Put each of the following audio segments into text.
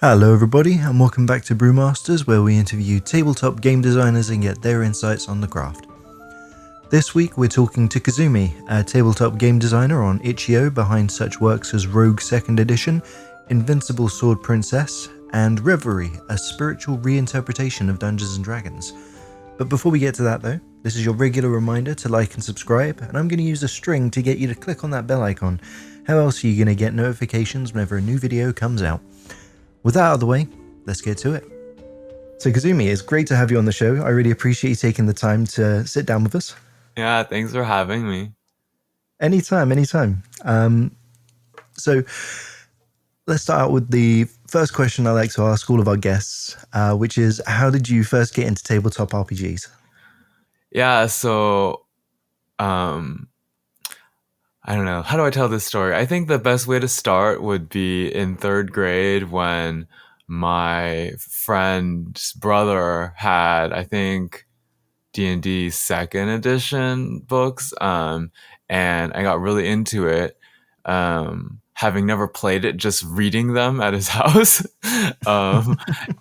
Hello, everybody, and welcome back to Brewmasters, where we interview tabletop game designers and get their insights on the craft. This week, we're talking to Kazumi, a tabletop game designer on itch.io behind such works as Rogue 2nd Edition, Invincible Sword Princess, and Reverie, a spiritual reinterpretation of Dungeons & Dragons. But before we get to that, though, this is your regular reminder to like and subscribe, and I'm going to use a string to get you to click on that bell icon. How else are you going to get notifications whenever a new video comes out? With that out of the way, let's get to it. So Kazumi, it's great to have you on the show. I really appreciate you taking the time to sit down with us. Yeah, thanks for having me. Anytime. So let's start out with the first question I like to ask all of our guests, which is, how did you first get into tabletop RPGs? Yeah, so I don't know. How do I tell this story? I think the best way to start would be in third grade when my friend's brother had, I think, D&D second edition books, and I got really into it, having never played it, just reading them at his house.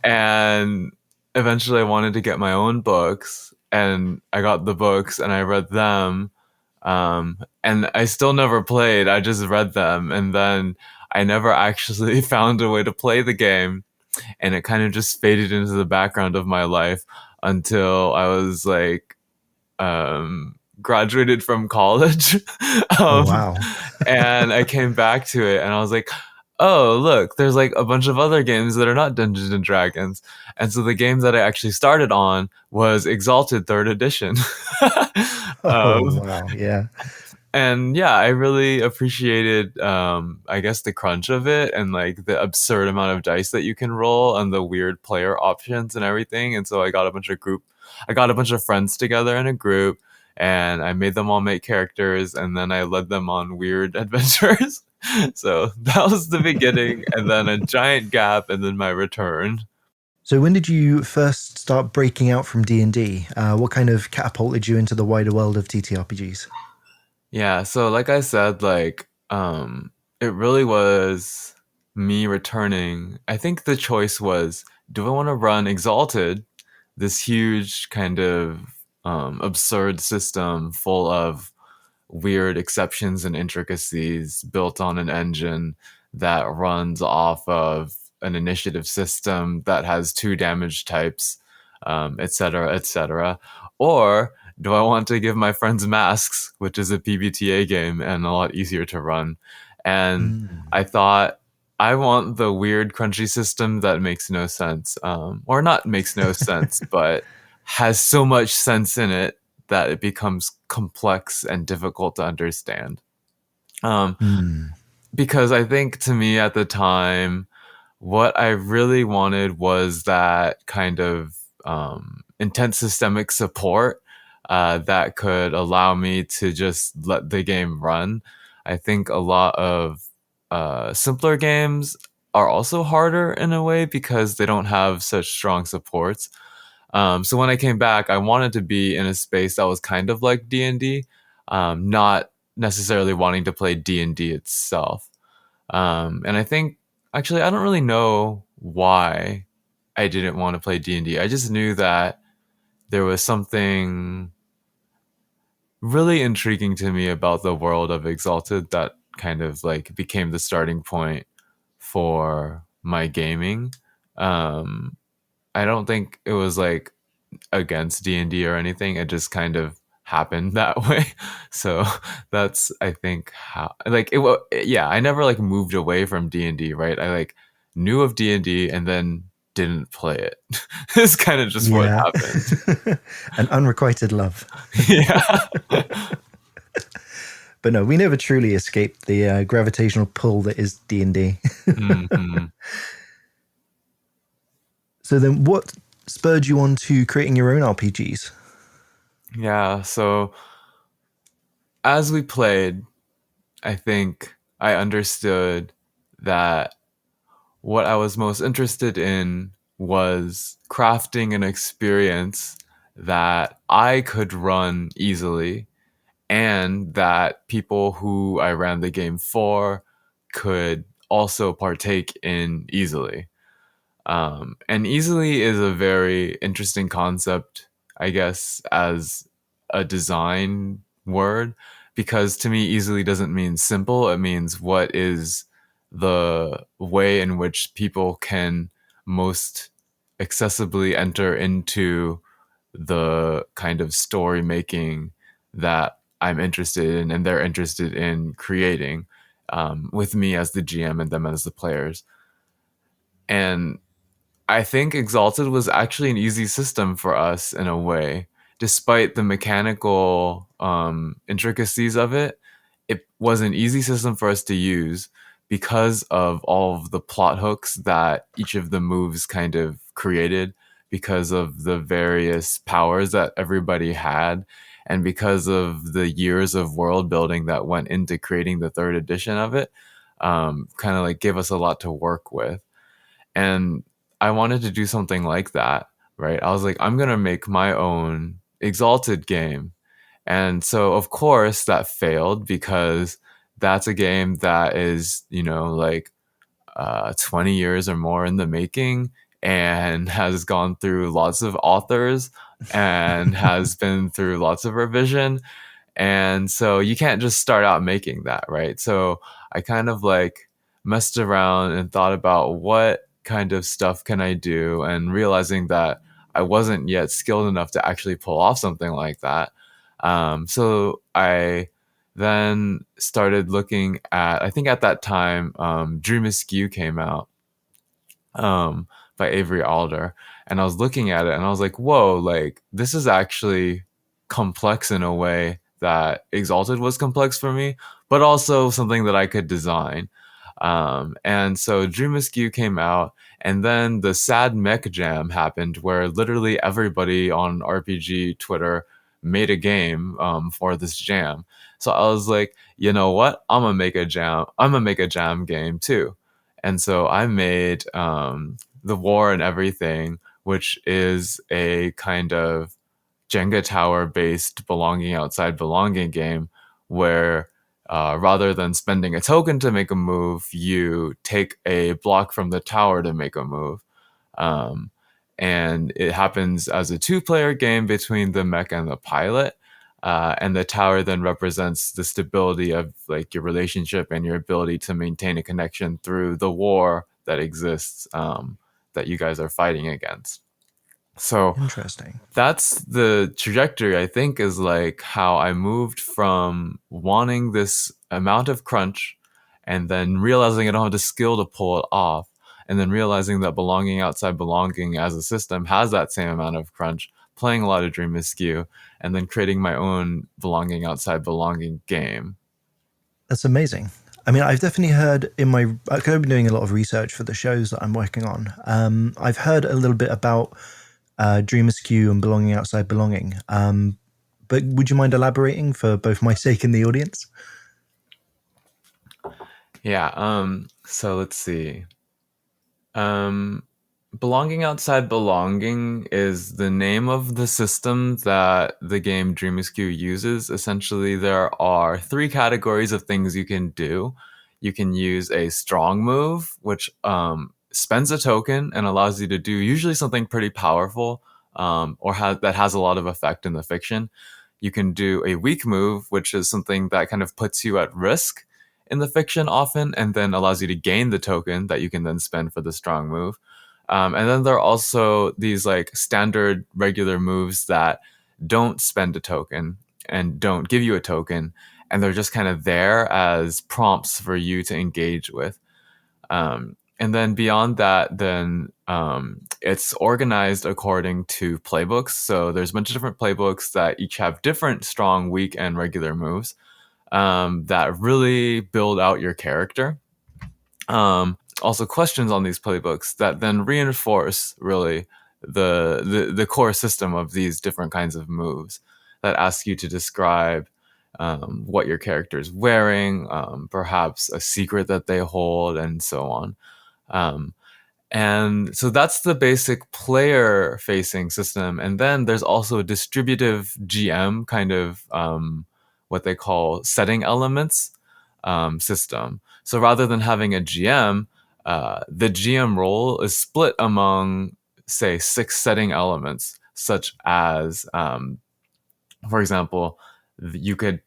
And eventually I wanted to get my own books, and I got the books and I read them. And I still never played. I just read them, and then I never actually found a way to play the game, and it kind of just faded into the background of my life until I was like graduated from college. Oh, wow. And I came back to it, and I was like, oh, look, there's like a bunch of other games that are not Dungeons and Dragons. And so the game that I actually started on was Exalted 3rd Edition. Oh, wow, yeah. And yeah, I really appreciated, I guess, the crunch of it and like the absurd amount of dice that you can roll and the weird player options and everything. And so I got a bunch of friends together in a group, and I made them all make characters, and then I led them on weird adventures. So that was the beginning, and then a giant gap, and then my return. So when did you first start breaking out from D&D? What kind of catapulted you into the wider world of TTRPGs? Yeah, so like I said, it really was me returning. I think the choice was, do I want to run Exalted, this huge kind of absurd system full of weird exceptions and intricacies built on an engine that runs off of an initiative system that has two damage types, et cetera, et cetera. Or do I want to give my friends Masks, which is a PBTA game and a lot easier to run? And I thought, I want the weird crunchy system that makes no sense, or not makes no sense, but has so much sense in it that it becomes complex and difficult to understand. Because I think, to me at the time, what I really wanted was that kind of intense systemic support that could allow me to just let the game run. I think a lot of simpler games are also harder in a way because they don't have such strong supports. So when I came back, I wanted to be in a space that was kind of like D&D, not necessarily wanting to play D&D itself. And I think, actually, I don't really know why I didn't want to play D&D. I just knew that there was something really intriguing to me about the world of Exalted that kind of like became the starting point for my gaming. I don't think it was like against D&D or anything. It just kind of happened that way. So that's, I think, how like yeah, I never like moved away from D&D, right? I like knew of D&D and then didn't play it. It's kind of just what happened. An unrequited love. Yeah. But no, we never truly escaped the gravitational pull that is D&D. Mm-hmm. So then what spurred you on to creating your own RPGs? Yeah, so as we played, I think I understood that what I was most interested in was crafting an experience that I could run easily and that people who I ran the game for could also partake in easily. And easily is a very interesting concept, I guess, as a design word, because to me, easily doesn't mean simple. It means what is the way in which people can most accessibly enter into the kind of story making that I'm interested in and they're interested in creating, with me as the GM and them as the players. And I think Exalted was actually an easy system for us in a way. Despite the mechanical intricacies of it, it was an easy system for us to use because of all of the plot hooks that each of the moves kind of created, because of the various powers that everybody had, and because of the years of world building that went into creating the third edition of it. Kind of like gave us a lot to work with. And I wanted to do something like that, right? I was like, I'm going to make my own Exalted game. And so, of course, that failed because that's a game that is, like 20 years or more in the making and has gone through lots of authors and has been through lots of revision. And so you can't just start out making that, right? So I kind of like messed around and thought about what kind of stuff can I do, and realizing that I wasn't yet skilled enough to actually pull off something like that. So I then started looking at, I think at that time, Dream Askew came out, by Avery Alder. And I was looking at it and I was like, whoa, like this is actually complex in a way that Exalted was complex for me, but also something that I could design. And so Dream Askew came out, and then the Sad Mech Jam happened, where literally everybody on RPG Twitter made a game for this jam. So I was like, you know what? I'm gonna make a jam. I'm gonna make a jam game too. And so I made The War and Everything, which is a kind of Jenga tower based belonging outside belonging game where, rather than spending a token to make a move, you take a block from the tower to make a move. Um, and it happens as a two-player game between the mech and the pilot. And the tower then represents the stability of like your relationship and your ability to maintain a connection through the war that exists, that you guys are fighting against. So Interesting. that's the trajectory, I think, is like how I moved from wanting this amount of crunch and then realizing I don't have the skill to pull it off, and then realizing that belonging outside belonging as a system has that same amount of crunch, playing a lot of Dream Askew, and then creating my own belonging outside belonging game. That's amazing. I mean, I've definitely heard in my, I've been doing a lot of research for the shows that I'm working on. I've heard a little bit about Dream Askew and Belonging Outside Belonging. But would you mind elaborating for both my sake and the audience? Yeah, so let's see. Um, Belonging Outside Belonging is the name of the system that the game Dream Askew uses. Essentially, there are three categories of things you can do. You can use a strong move, which spends a token and allows you to do usually something pretty powerful, that has a lot of effect in the fiction. You can do a weak move, which is something that kind of puts you at risk in the fiction often, and then allows you to gain the token that you can then spend for the strong move. And then there are also these like standard regular moves that don't spend a token and don't give you a token, and they're just kind of there as prompts for you to engage with. And then beyond that, then it's organized according to playbooks. So there's a bunch of different playbooks that each have different strong, weak, and regular moves, that really build out your character. Also, questions on these playbooks that then reinforce really the core system of these different kinds of moves that ask you to describe what your character is wearing, perhaps a secret that they hold, and so on. Um, and so that's the basic player facing system. And then there's also a distributive GM kind of, what they call setting elements system. So rather than having a GM, the GM role is split among, say, 6 setting elements, such as, for example, you could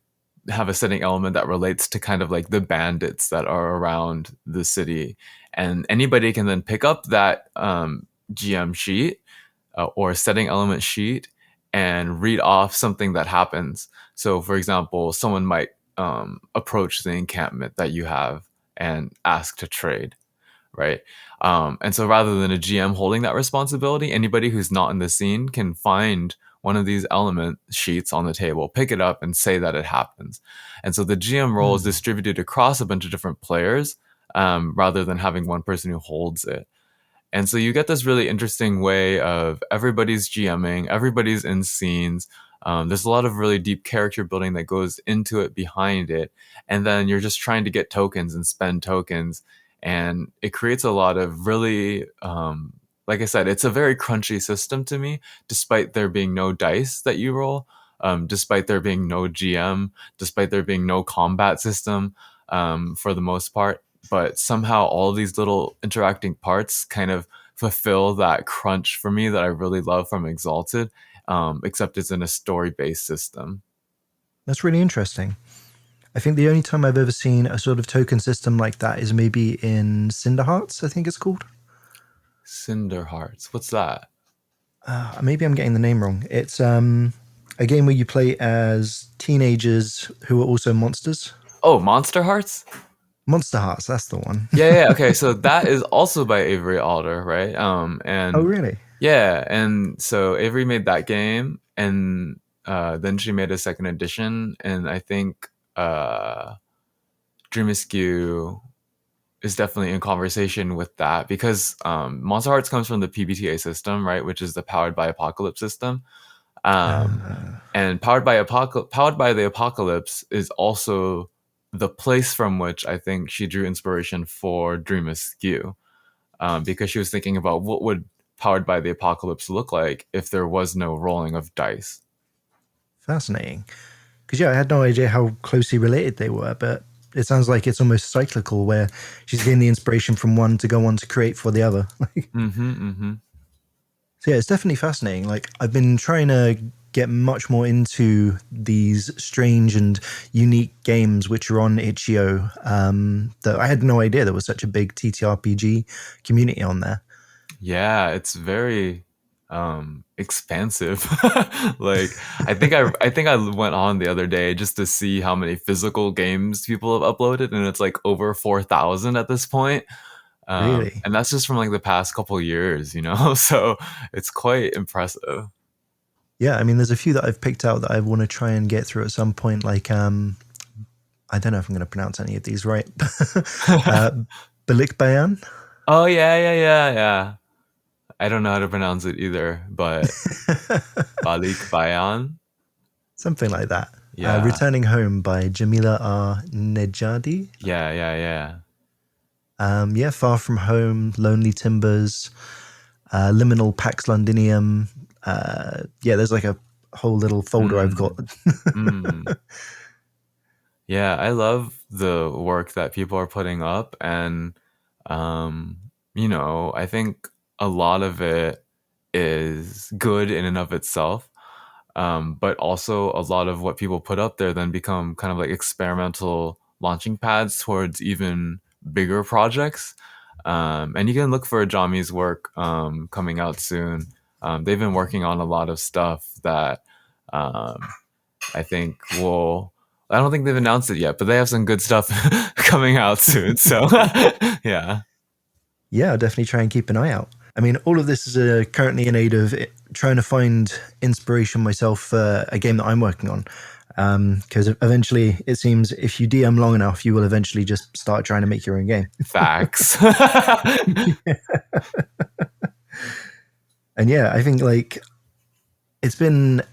have a setting element that relates to kind of like the bandits that are around the city, and anybody can then pick up that GM sheet or setting element sheet and read off something that happens. So, for example, someone might approach the encampment that you have and ask to trade, right? And so rather than a GM holding that responsibility, anybody who's not in the scene can find one of these element sheets on the table, pick it up, and say that it happens. And so the GM role is distributed across a bunch of different players, rather than having one person who holds it. And so you get this really interesting way of everybody's GMing, everybody's in scenes. There's a lot of really deep character building that goes into it behind it. And then you're just trying to get tokens and spend tokens. And it creates a lot of really, like I said, it's a very crunchy system to me, despite there being no dice that you roll, despite there being no GM, despite there being no combat system, for the most part. But somehow all these little interacting parts kind of fulfill that crunch for me that I really love from Exalted, except it's in a story-based system. That's really interesting. I think the only time I've ever seen a sort of token system like that is maybe in Cinder Hearts, I think it's called. Cinder Hearts. What's that? Maybe I'm getting the name wrong. It's a game where you play as teenagers who are also monsters. Oh, Monster Hearts? Monster Hearts, that's the one. Yeah. Okay, so that is also by Avery Alder, right? And Oh, really? yeah, and so Avery made that game, and then she made a second edition, and I think Dream Askew is definitely in conversation with that, because Monster Hearts comes from the PBTA system, right, which is the Powered by Apocalypse system. And Powered by the Apocalypse is also the place from which I think she drew inspiration for Dream Askew, because she was thinking about what would Powered by the Apocalypse look like if there was no rolling of dice. Fascinating. Because, yeah, I had no idea how closely related they were, but it sounds like it's almost cyclical, where she's getting the inspiration from one to go on to create for the other. So, yeah, it's definitely fascinating. Like, I've been trying to get much more into these strange and unique games which are on itch.io, that I had no idea there was such a big TTRPG community on there. Yeah, it's very expansive. Like, I think I went on the other day just to see how many physical games people have uploaded, and it's like over 4,000 at this point. Really? And that's just from like the past couple years, so it's quite impressive. Yeah, I mean, there's a few that I've picked out that I want to try and get through at some point. Like, I don't know if I'm going to pronounce any of these right. Balik Bayan. Oh yeah. I don't know how to pronounce it either, but Balik Bayan. Something like that. Yeah. Returning Home by Jamila R. Nejadi. Yeah. Yeah, Far From Home, Lonely Timbers, Liminal Pax Londinium. Yeah, there's like a whole little folder I've got. Yeah, I love the work that people are putting up, and I think a lot of it is good in and of itself. But also a lot of what people put up there then become kind of like experimental launching pads towards even bigger projects. And you can look for Jami's work coming out soon. They've been working on a lot of stuff that I think I don't think they've announced it yet, but they have some good stuff coming out soon. So, yeah. Yeah, I'll definitely try and keep an eye out. I mean, all of this is currently in aid of trying to find inspiration myself for a game that I'm working on. Because eventually, it seems if you DM long enough, you will eventually just start trying to make your own game. Facts. And yeah, I think like it's been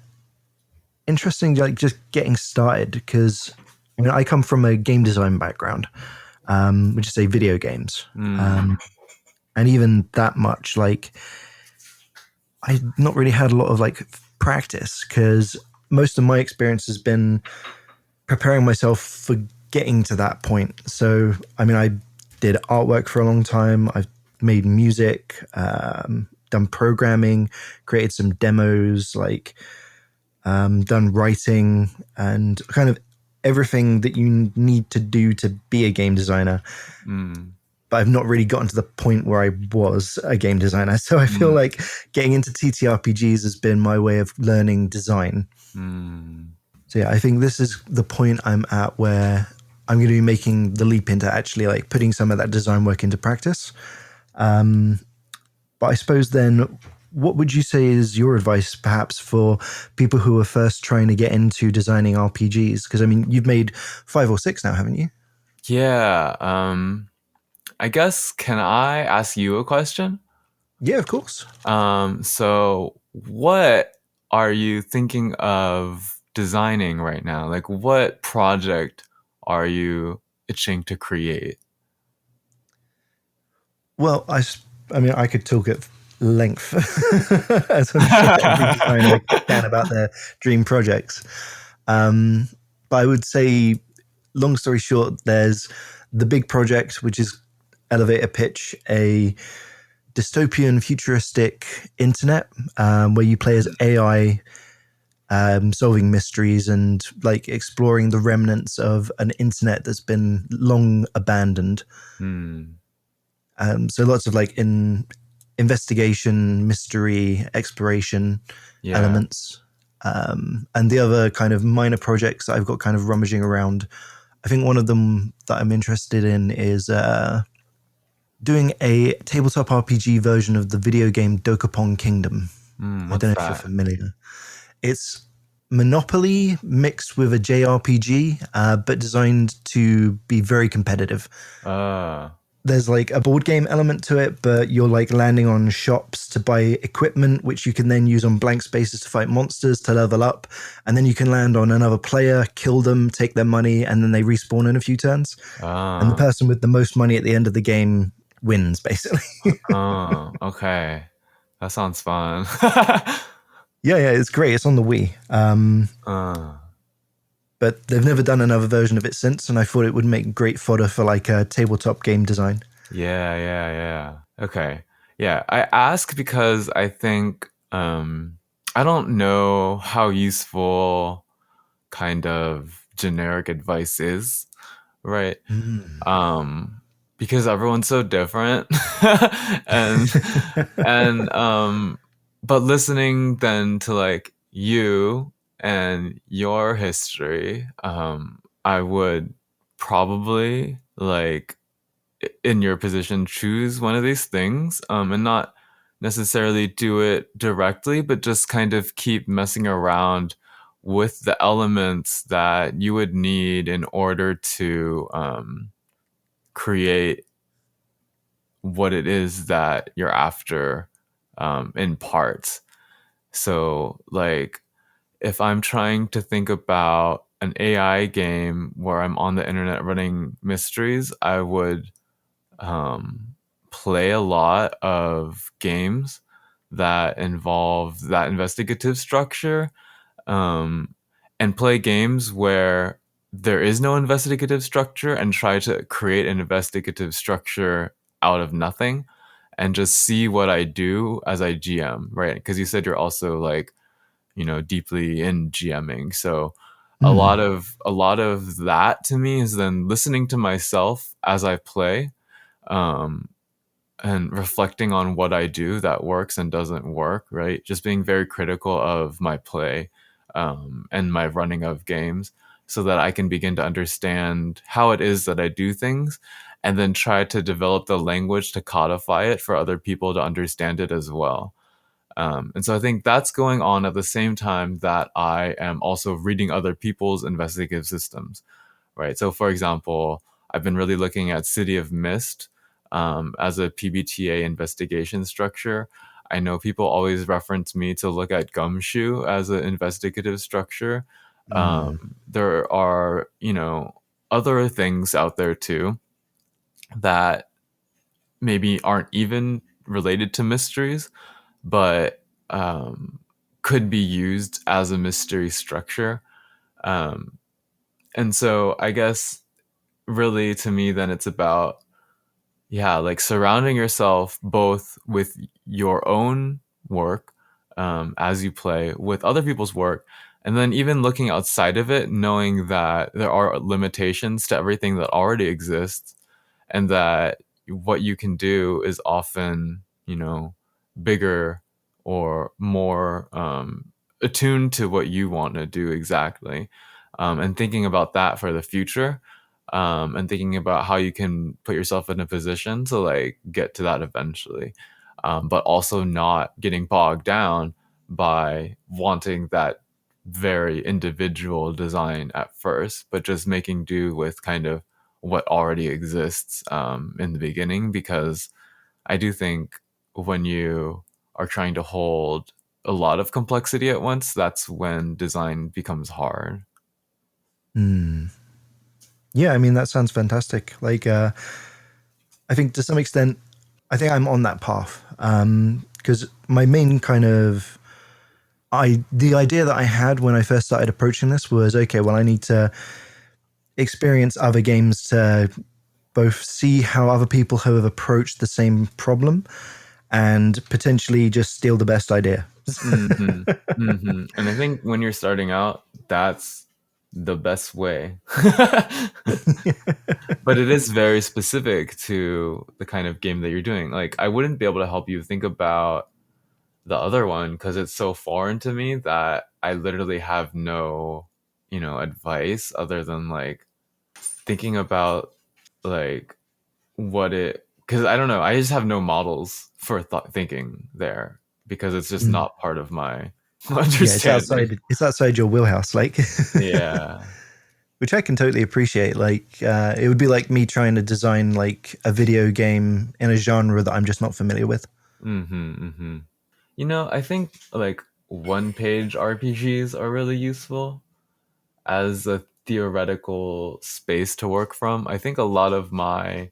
interesting, like just getting started, because I mean, I come from a game design background, which is say video games. And even that much, like I've not really had a lot of like practice, because most of my experience has been preparing myself for getting to that point. So, I mean, I did artwork for a long time. I've made music, done programming, created some demos, like done writing, and kind of everything that you need to do to be a game designer. Mm. But I've not really gotten to the point where I was a game designer. So I feel Mm. like getting into TTRPGs has been my way of learning design. Mm. So yeah, I think this is the point I'm at where I'm going to be making the leap into actually like putting some of that design work into practice. But I suppose then, what would you say is your advice perhaps for people who are first trying to get into designing RPGs? Because I mean, you've made 5 or 6 now, haven't you? Yeah. I guess, can I ask you a question? Yeah, of course. So what are you thinking of designing right now? Like, what project are you itching to create? Well, I mean, I could talk at length, as I'm sure every designer can about their dream projects. Um, but I would say, long story short, there's the big project, which is elevator pitch, a dystopian futuristic internet where you play as AI, solving mysteries and like exploring the remnants of an internet that's been long abandoned. Hmm. So lots of like investigation, mystery, exploration Yeah. elements. And the other kind of minor projects that I've got kind of rummaging around, I think one of them that I'm interested in is doing a tabletop RPG version of the video game Dokapon Kingdom. I don't What's know if you're that? familiar. It's Monopoly mixed with a JRPG, but designed to be very competitive. Uh, There's like a board game element to it, but you're like landing on shops to buy equipment, which you can then use on blank spaces to fight monsters to level up. And then you can land on another player, kill them, take their money, and then they respawn in a few turns. And the uh, person with the most money at the end of the game wins, basically. okay. That sounds fun. Yeah, it's great. It's on the Wii. uh, But they've never done another version of it since, and I thought it would make great fodder for like a tabletop game design. yeah. Okay. Yeah, I ask because I think I don't know how useful kind of generic advice is, right? Mm. Um, because everyone's so different. and and but listening then to like you and your history, I would probably like in your position choose one of these things, and not necessarily do it directly, but just kind of keep messing around with the elements that you would need in order to create what it is that you're after, in parts. So, like, if I'm trying to think about an AI game where I'm on the internet running mysteries, I would play a lot of games that involve that investigative structure, um, and play games where there is no investigative structure and try to create an investigative structure out of nothing and just see what I do as I GM, right? Because you said you're also like, deeply in GMing. So Mm. a lot of that to me is then listening to myself as I play, um, and reflecting on what I do that works and doesn't work, right? Just being very critical of my play, and my running of games so that I can begin to understand how it is that I do things and then try to develop the language to codify it for other people to understand it as well. And so I think that's going on at the same time that I am also reading other people's investigative systems, right? So, for example, I've been really looking at City of Mist, as a PBTA investigation structure. I know people always reference me to look at Gumshoe as an investigative structure. Mm. There are, other things out there too that maybe aren't even related to mysteries, but could be used as a mystery structure. Um, and so I guess really to me, then it's about yeah, like surrounding yourself both with your own work as you play, with other people's work, and then even looking outside of it, knowing that there are limitations to everything that already exists, and that what you can do is often, bigger or more attuned to what you want to do exactly. And thinking about that for the future, and thinking about how you can put yourself in a position to like get to that eventually, but also not getting bogged down by wanting that very individual design at first, but just making do with kind of what already exists in the beginning. Because I do think when you are trying to hold a lot of complexity at once, that's when design becomes hard. Hmm. Yeah, I mean that sounds fantastic. Like, I think to some extent, I think I'm on that path because my main kind of the idea that I had when I first started approaching this was okay. Well, I need to experience other games to both see how other people have approached the same problem and potentially just steal the best idea. And I think when you're starting out, that's the best way. But it is very specific to the kind of game that you're doing. Like, I wouldn't be able to help you think about the other one because it's so foreign to me that I literally have no, advice other than like thinking about like what it, because I don't know, I just have no models for thinking there because it's just Mm. not part of my Yeah, it's understanding. outside. It's outside your wheelhouse, like, Yeah. which I can totally appreciate. Like, it would be like me trying to design like a video game in a genre that I'm just not familiar with. Mm-hmm. I think like one page RPGs are really useful as a theoretical space to work from. I think a lot of my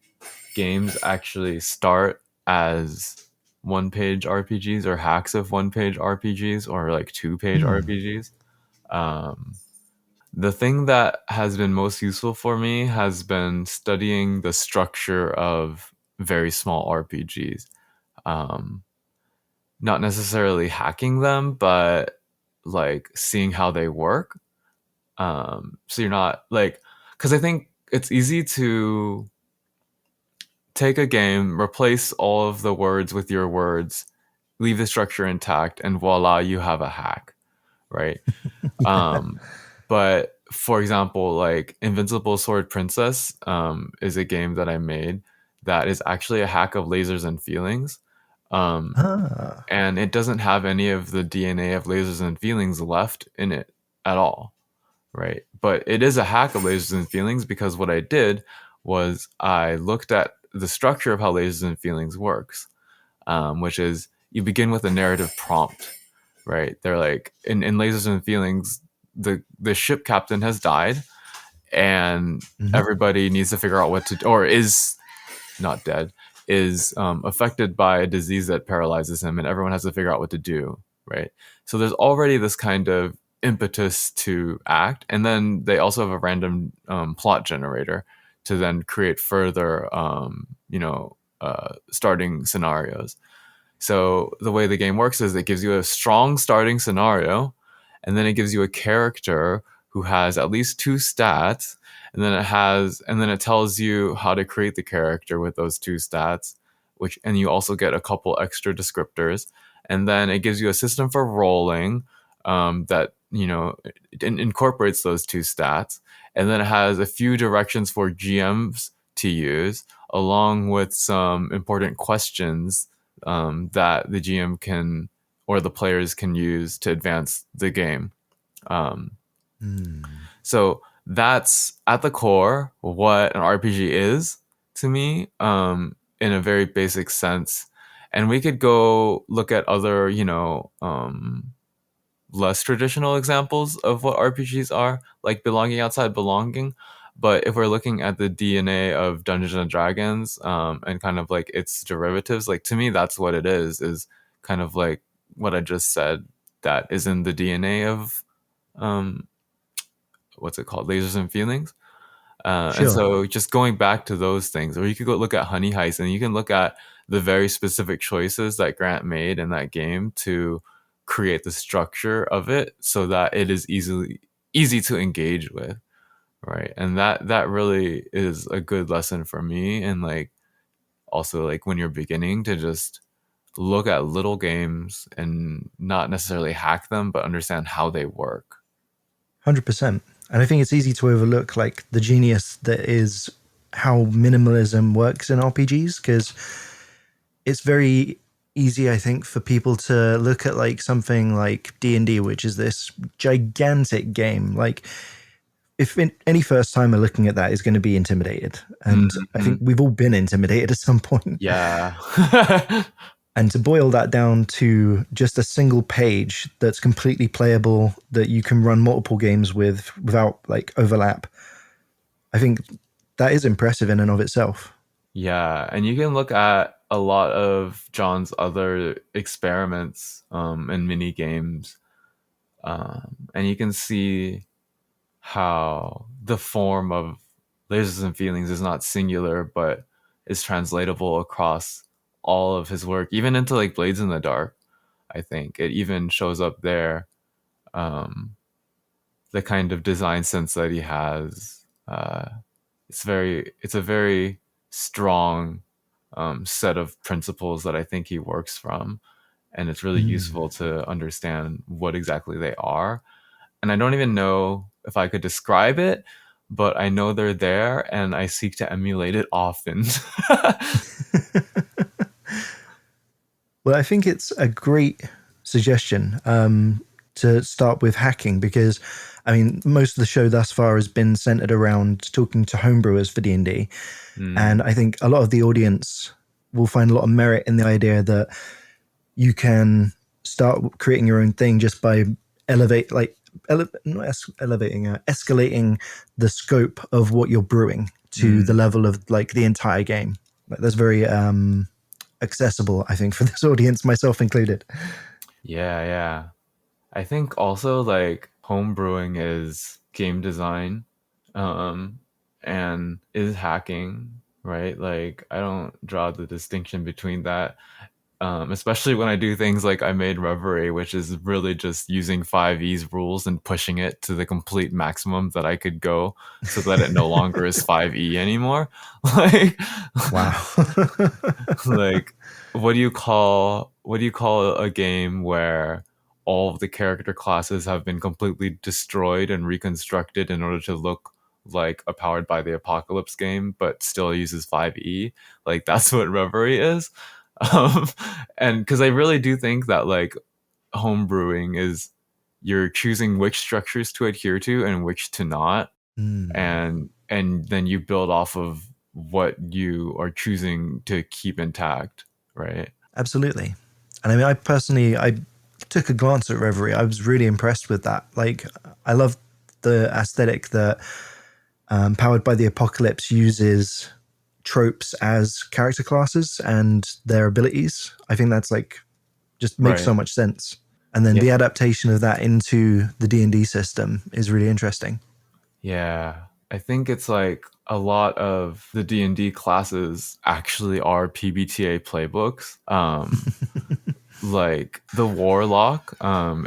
games actually start as one page RPGs or hacks of one page RPGs or like two-page Hmm. RPGs. Um, the thing that has been most useful for me has been studying the structure of very small RPGs. Um, Not necessarily hacking them, but like seeing how they work. So you're not like, because I think it's easy to take a game, replace all of the words with your words, leave the structure intact, and voila, you have a hack, right? Yeah. Um, but for example, like Invincible Sword Princess is a game that I made that is actually a hack of lasers and feelings. Um, Ah. and it doesn't have any of the DNA of lasers and feelings left in it at all, right? But it is a hack of lasers and feelings because what I did was I looked at the structure of how lasers and feelings works, which is you begin with a narrative prompt, right? They're like in lasers and feelings, the ship captain has died, and Mhm. everybody needs to figure out what to, or is not dead, is affected by a disease that paralyzes him, and everyone has to figure out what to do, right? So there's already this kind of impetus to act, and then they also have a random plot generator to then create further, starting scenarios. So the way the game works is it gives you a strong starting scenario, and then it gives you a character who has at least two stats, and then it tells you how to create the character with those two stats, and you also get a couple extra descriptors, and then it gives you a system for rolling that it incorporates those two stats, and then it has a few directions for GMs to use, along with some important questions that the GM can or the players can use to advance the game. Um, Hmm. so that's at the core what an RPG is to me, in a very basic sense. And we could go look at other, less traditional examples of what RPGs are, like Belonging Outside Belonging. But if we're looking at the DNA of Dungeons and Dragons, and kind of like its derivatives, like to me, that's what it is kind of like what I just said, that is in the DNA of, um, what's it called? Lasers and Feelings. And Sure. so just going back to those things, or you could go look at Honey Heist, and you can look at the very specific choices that Grant made in that game to create the structure of it so that it is easy to engage with, right? And that really is a good lesson for me. And like also like when you're beginning to just look at little games and not necessarily hack them, but understand how they work. 100%. And I think it's easy to overlook like the genius that is how minimalism works in RPGs, because it's very easy, I think, for people to look at like something like D&D, which is this gigantic game. Like if any first timer looking at that is going to be intimidated, and I think Mhm. we've all been intimidated at some point. Yeah. And to boil that down to just a single page that's completely playable, that you can run multiple games with without like overlap, I think that is impressive in and of itself. Yeah, and you can look at a lot of John's other experiments and mini games, and you can see how the form of lasers and feelings is not singular, but is translatable across all of his work, even into like Blades in the Dark. I think it even shows up there. Um, the kind of design sense that he has. It's a very strong set of principles that I think he works from, and it's really Mm. useful to understand what exactly they are. And I don't even know if I could describe it, but I know they're there, and I seek to emulate it often. Well, I think it's a great suggestion to start with hacking, because I mean most of the show thus far has been centered around talking to homebrewers for D&D, and Mm, I think a lot of the audience will find a lot of merit in the idea that you can start creating your own thing just by elevate like not elevating escalating the scope of what you're brewing to the mm. level of like the entire game. Like, that's very accessible, I think, for this audience, myself included. Yeah, yeah. I think also like home brewing is game design, um, and is hacking, right? Like I don't draw the distinction between that. Especially when I do things like I made Reverie, which is really just using 5e's rules and pushing it to the complete maximum that I could go so that it no longer is 5e anymore. Like, Wow. like what do you call a game where all of the character classes have been completely destroyed and reconstructed in order to look like a Powered by the Apocalypse game, but still uses 5e? Like that's what Reverie is. Um, and because I really do think that like home brewing is you're choosing which structures to adhere to and which to not, Mm, and then you build off of what you are choosing to keep intact, right? absolutely. And I mean, I took a glance at Reverie. I was really impressed with that. Like, I love the aesthetic that Powered by the Apocalypse uses tropes as character classes and their abilities. I think that's like just makes so Right. much sense. And then Yeah. the adaptation of that into the D&D system is really interesting. Yeah. I think it's like a lot of the D&D classes actually are PBTA playbooks. Like the Warlock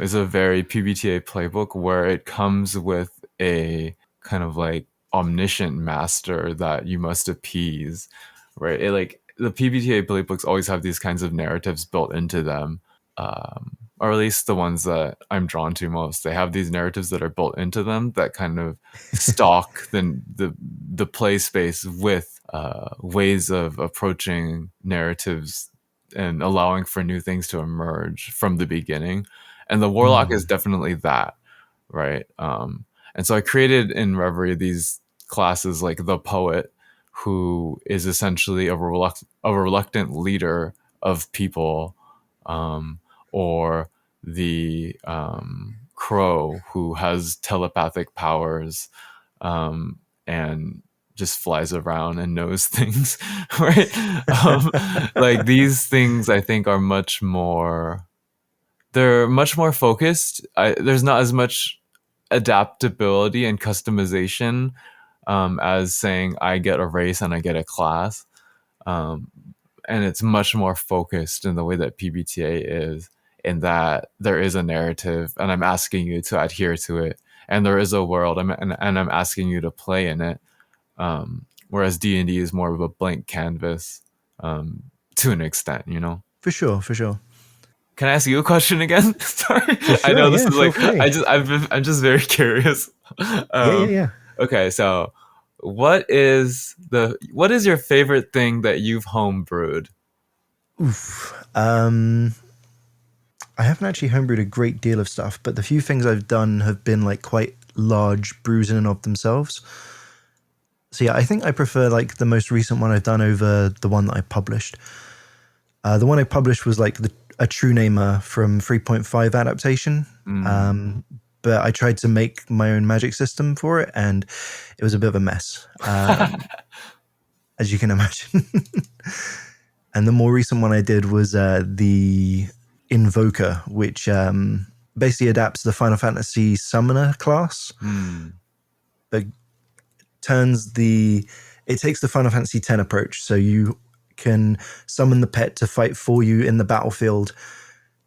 is a very PBTA playbook where it comes with a kind of like omniscient master that you must appease, right? Like the PBTA playbooks always have these kinds of narratives built into them, or at least the ones that I'm drawn to most. They have these narratives that are built into them that kind of stock the play space with ways of approaching narratives and allowing for new things to emerge from the beginning. And the Warlock is Mm. definitely that, right? And so I created in Reverie these classes like the Poet, who is essentially a reluctant leader of people, um, or the Crow, who has telepathic powers, and just flies around and knows things, right? Like these things, I think, are much more. They're much more focused. There's not as much adaptability and customization as saying I get a race and I get a class. Um, and it's much more focused in the way that PBTA is, in that there is a narrative and I'm asking you to adhere to it, and there is a world and I'm asking you to play in it. Whereas D&D is more of a blank canvas, to an extent, you know. For sure, for sure. Can I ask you a question again? Sorry, For I sure, know this yeah, is feel like free. I'm just very curious. Yeah, yeah, Um, yeah. okay, so what is your favorite thing that you've homebrewed? Oof. I haven't actually homebrewed a great deal of stuff, but the few things I've done have been like quite large brews in and of themselves. So yeah, I think I prefer like the most recent one I've done over the one that I published. The one I published was like a true namer from 3.5 adaptation. Mm. Um, but I tried to make my own magic system for it, and it was a bit of a mess, as you can imagine. And the more recent one I did was the Invoker, which basically adapts the Final Fantasy Summoner class, Mm. but it takes the Final Fantasy X approach. So you can summon the pet to fight for you in the battlefield,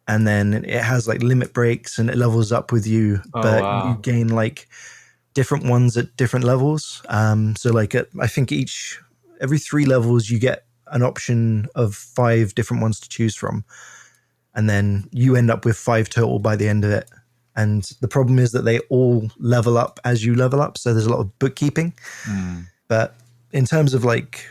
and then it has like limit breaks and it levels up with you, Oh but you wow. gain like different ones at different levels. So like I think every 3 levels you get an option of 5 different ones to choose from, and then you end up with 5 total by the end of it. And the problem is that they all level up as you level up, so there's a lot of bookkeeping. Mm. But in terms of like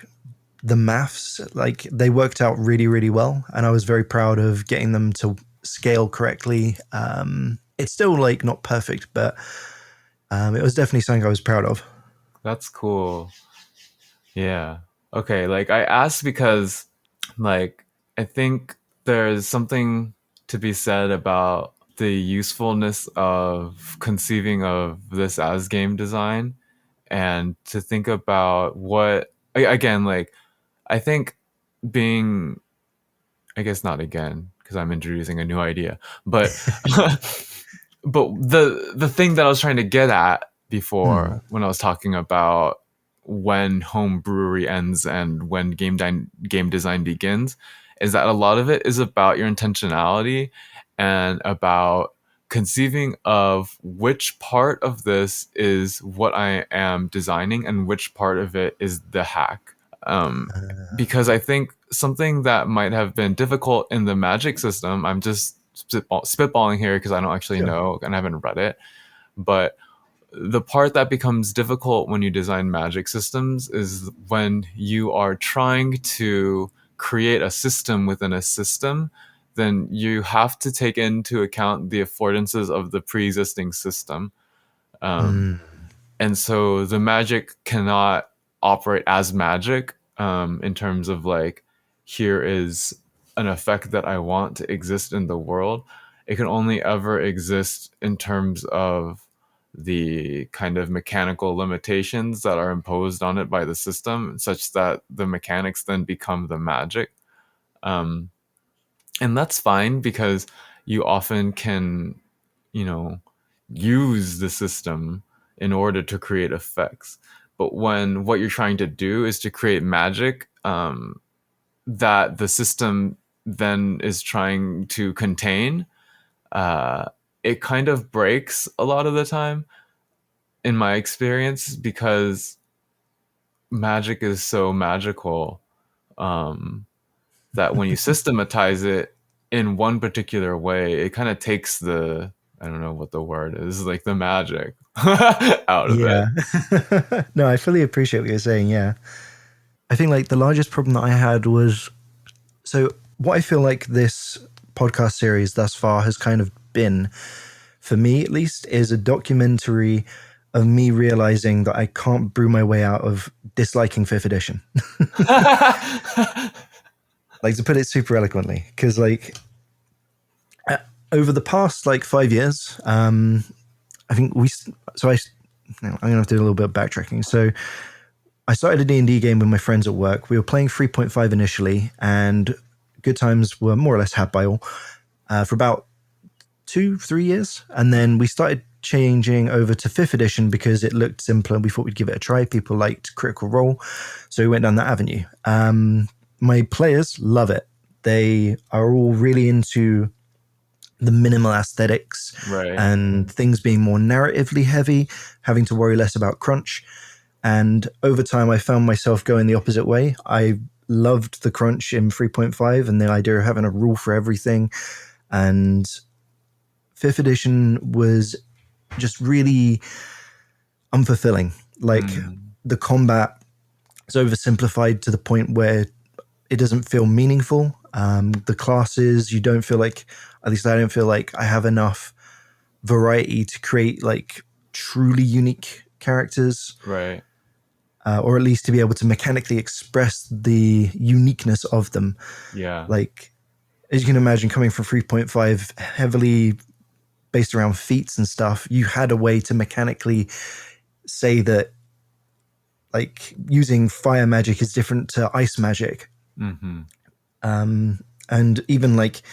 the maths, like they worked out really, really well, and I was very proud of getting them to scale correctly. It's still like not perfect, but it was definitely something I was proud of. That's cool. Yeah. Okay, like I asked because like I think there's something to be said about the usefulness of conceiving of this as game design, and to think about again, like I think being, I guess not again because I'm introducing a new idea, but but the thing that I was trying to get at Hmm. before when I was talking about when home brewery ends and when game design begins is that a lot of it is about your intentionality and about conceiving of which part of this is what I am designing and which part of it is the hack. Um, because I think something that might have been difficult in the magic system, I'm just spitballing here because I don't actually Sure. know and I haven't read it, but the part that becomes difficult when you design magic systems is when you are trying to create a system within a system, then you have to take into account the affordances of the pre-existing system. Um, Mm. and so the magic cannot operate as magic, in terms of like, here is an effect that I want to exist in the world. It can only ever exist in terms of the kind of mechanical limitations that are imposed on it by the system, such that the mechanics then become the magic. um, and that's fine because you often can, you know, use the system in order to create effects. But when what you're trying to do is to create magic, that the system then is trying to contain, uh, it kind of breaks a lot of the time, in my experience, because magic is so magical, um, that when you systematize it in one particular way, it kind of takes the, I don't know what the word is, like the magic out of it. Yeah. No, I fully appreciate what you're saying. Yeah. I think like the largest problem that I had was, so what I feel like this podcast series thus far has kind of been, for me at least, is a documentary of me realizing that I can't brew my way out of disliking fifth edition. Like, to put it super eloquently, because like uh, over the past like 5 years, I think so I, no, I'm gonna have to do a little bit of backtracking. So I started a D&D game with my friends at work. We were playing 3.5 initially, and good times were more or less had by all for about 2-3 years. And then we started changing over to 5th edition because it looked simpler and we thought we'd give it a try. People liked Critical Role, so we went down that avenue. My players love it. They are all really into the minimal aesthetics Right. and things being more narratively heavy, having to worry less about crunch. And over time, I found myself going the opposite way. I loved the crunch in 3.5 and the idea of having a rule for everything. And 5th edition was just really unfulfilling. Like the combat is oversimplified to the point where it doesn't feel meaningful. The classes, you don't feel like, at least I don't feel like I have enough variety to create like truly unique characters. Right. Or at least to be able to mechanically express the uniqueness of them. Yeah. Like, as you can imagine, coming from 3.5, heavily based around feats and stuff, you had a way to mechanically say that, like, using fire magic is different to ice magic. And even, like,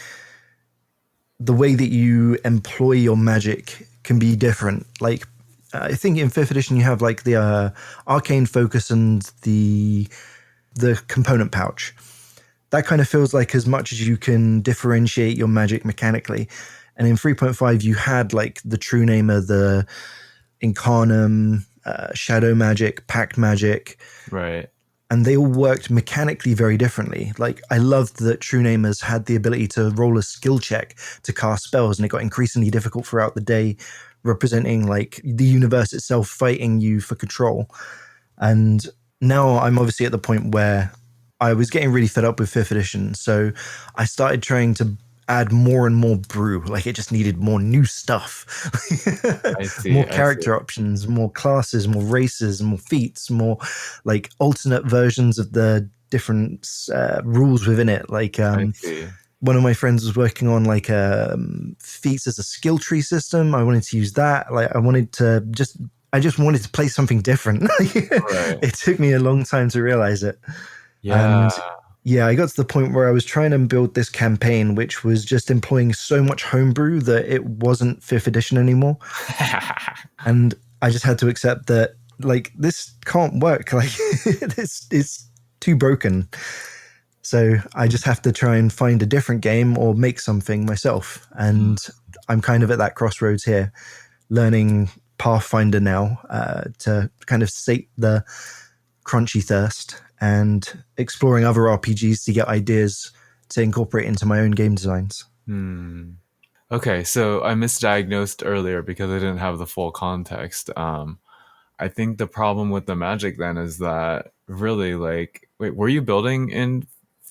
the way that you employ your magic can be different. Like, I think in 5th edition you have like the arcane focus and the component pouch. That kind of feels like as much as you can differentiate your magic mechanically. And in 3.5 you had like the True Namer, the Incarnum, Shadow Magic, Pact Magic. Right. And they all worked mechanically very differently. Like, I loved that True Namers had the ability to roll a skill check to cast spells, and it got increasingly difficult throughout the day, representing like the universe itself fighting you for control. And now I'm obviously at the point where I was getting really fed up with 5th edition. So I started trying to add more and more brew. Like, it just needed more new stuff. I see. More character options, more classes, more races, more feats, more like alternate versions of the different rules within it. Like, I see. one of my friends was working on like feats as a skill tree system. I wanted to use that. Like, I just wanted to play something different. Right. It took me a long time to realize it. Yeah. And yeah, I got to the point where I was trying to build this campaign, which was just employing so much homebrew that it wasn't 5th edition anymore. And I just had to accept that, like, this can't work. Like, it's too broken. So I just have to try and find a different game or make something myself. And I'm kind of at that crossroads here, learning Pathfinder now to kind of sate the crunchy thirst and exploring other RPGs to get ideas to incorporate into my own game designs. Okay, so I misdiagnosed earlier because I didn't have the full context. I think the problem with the magic then is that really, like, wait, were you building in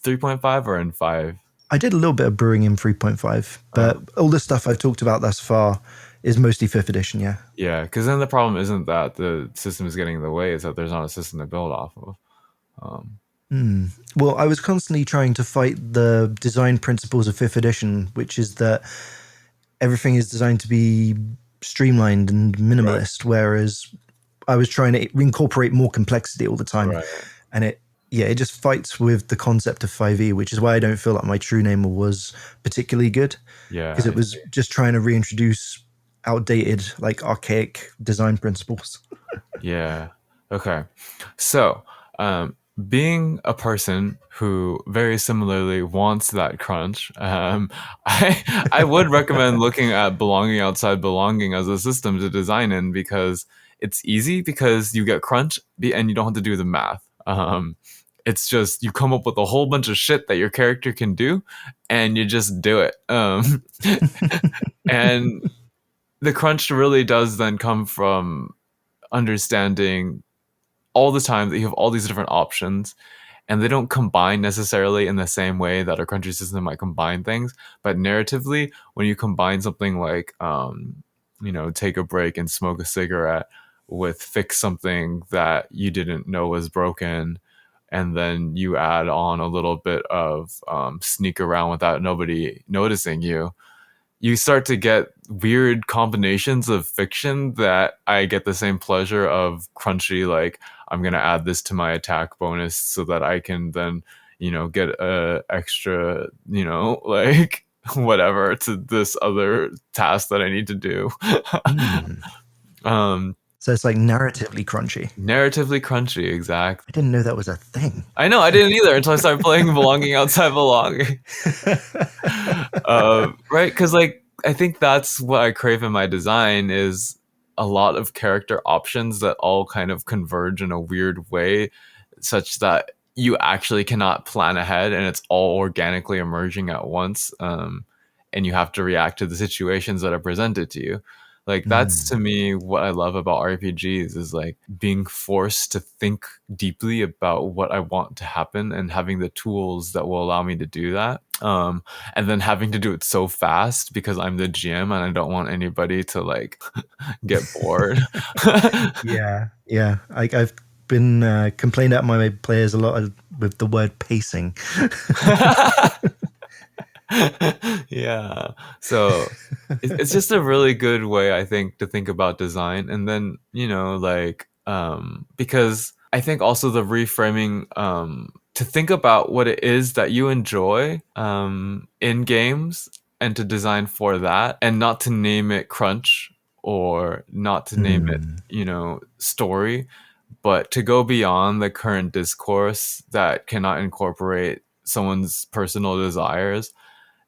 3.5 or in 5? I did a little bit of brewing in 3.5, but all the stuff I've talked about thus far is mostly 5th edition, yeah. Yeah, because then the problem isn't that the system is getting in the way, it's that there's not a system to build off of. Well, I was constantly trying to fight the design principles of 5th edition, which is that everything is designed to be streamlined and minimalist, whereas I was trying to incorporate more complexity all the time. Right. And it just fights with the concept of 5e, which is why I don't feel like my True Namer was particularly good. Yeah. Because it was just trying to reintroduce outdated, like, archaic design principles. Yeah. Okay. So, being a person who very similarly wants that crunch, I would recommend looking at belonging outside belonging as a system to design in, because it's easy because you get crunch and you don't have to do the math. It's just you come up with a whole bunch of shit that your character can do, and you just do it. And the crunch really does then come from understanding all the time that you have all these different options, and they don't combine necessarily in the same way that a crunchy system might combine things. But narratively, when you combine something like, take a break and smoke a cigarette with fix something that you didn't know was broken, and then you add on a little bit of sneak around without nobody noticing you, you start to get weird combinations of fiction that I get the same pleasure of crunchy, like, I'm going to add this to my attack bonus so that I can then, get a extra, like, whatever to this other task that I need to do. So it's like narratively crunchy. Narratively crunchy, exactly. I didn't know that was a thing. I know, I didn't either until I started playing Belonging Outside Belonging. Right? Because like I think that's what I crave in my design is a lot of character options that all kind of converge in a weird way, such that you actually cannot plan ahead and it's all organically emerging at once. And you have to react to the situations that are presented to you. Like that's to me what I love about RPGs is like being forced to think deeply about what I want to happen and having the tools that will allow me to do that. And then having to do it so fast because I'm the GM and I don't want anybody to like get bored. Yeah. I've been complained at my players a lot with the word pacing. Yeah. So it's just a really good way, I think, to think about design. And then, like, because I think also the reframing, to think about what it is that you enjoy in games and to design for that and not to name it crunch or not to name it, story, but to go beyond the current discourse that cannot incorporate someone's personal desires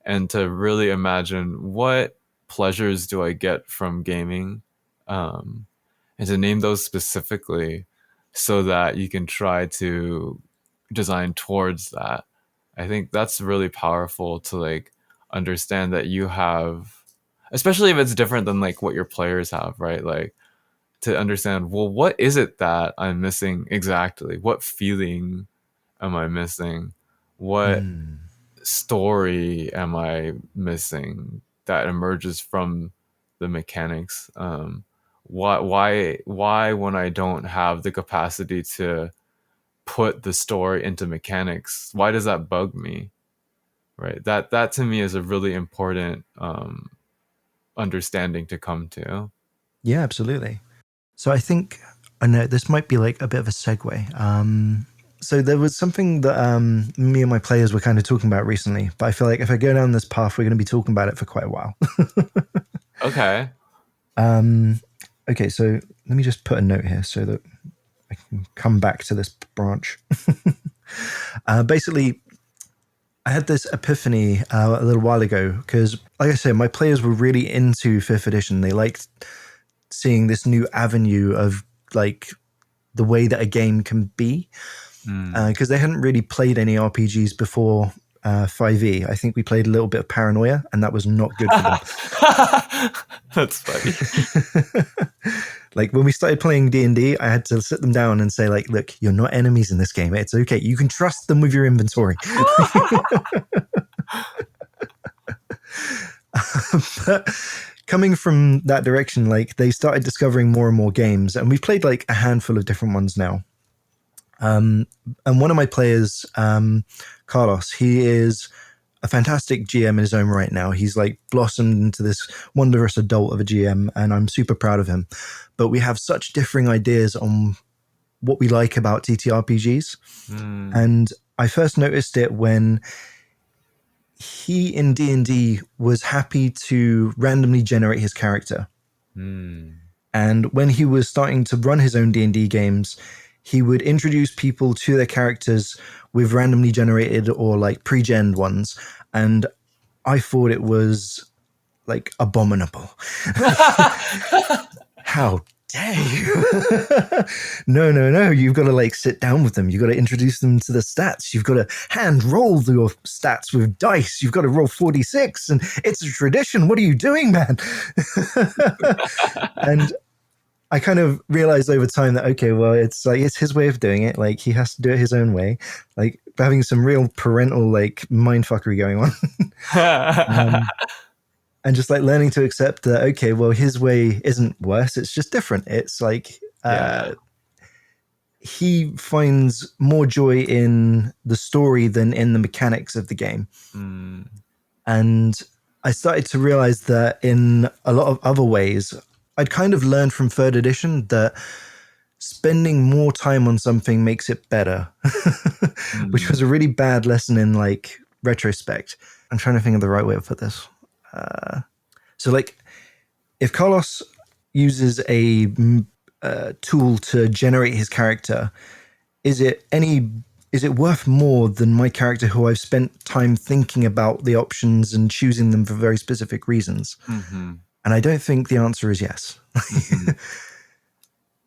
and to really imagine what pleasures do I get from gaming, and to name those specifically so that you can try to design towards that. I think that's really powerful to like understand that you have, especially if it's different than like what your players have, right? Like to understand, well, what is it that I'm missing exactly? What feeling am I missing? What story am I missing that emerges from the mechanics? Why when I don't have the capacity to put the story into mechanics, why does that bug me? Right. That to me is a really important understanding to come to. Yeah, absolutely. So I know this might be like a bit of a segue. So there was something that me and my players were kind of talking about recently, but I feel like if I go down this path, we're going to be talking about it for quite a while. Okay. Okay, so let me just put a note here so that I can come back to this branch. Basically, I had this epiphany a little while ago because, like I said, my players were really into 5th edition. They liked seeing this new avenue of like the way that a game can be because they hadn't really played any RPGs before 5e. I think we played a little bit of Paranoia, and that was not good for them. That's funny. Like when we started playing D&D, I had to sit them down and say, like, look, you're not enemies in this game. It's okay. You can trust them with your inventory. But coming from that direction, like they started discovering more and more games, and we've played like a handful of different ones now. And one of my players, Carlos, he is a fantastic GM in his own right now. He's like blossomed into this wondrous adult of a GM, and I'm super proud of him. But we have such differing ideas on what we like about TTRPGs. And I first noticed it when he in D&D was happy to randomly generate his character. And when he was starting to run his own D&D games, he would introduce people to their characters with randomly generated or like pre-gen ones. And I thought it was like abominable. How dare you? No. You've got to like sit down with them. You've got to introduce them to the stats. You've got to hand roll your stats with dice. You've got to roll 46 and it's a tradition. What are you doing, man? And I kind of realized over time that, okay, well, it's like, it's his way of doing it. Like he has to do it his own way, like having some real parental, like mindfuckery going on. And just like learning to accept that, okay, well, his way isn't worse. It's just different. It's like, he finds more joy in the story than in the mechanics of the game. And I started to realize that in a lot of other ways, I'd kind of learned from 3rd edition that spending more time on something makes it better, which was a really bad lesson in like retrospect. I'm trying to think of the right way to put this. So, like, if Carlos uses a tool to generate his character, is it worth more than my character who I've spent time thinking about the options and choosing them for very specific reasons? Mm-hmm. And I don't think the answer is yes. Mm-hmm.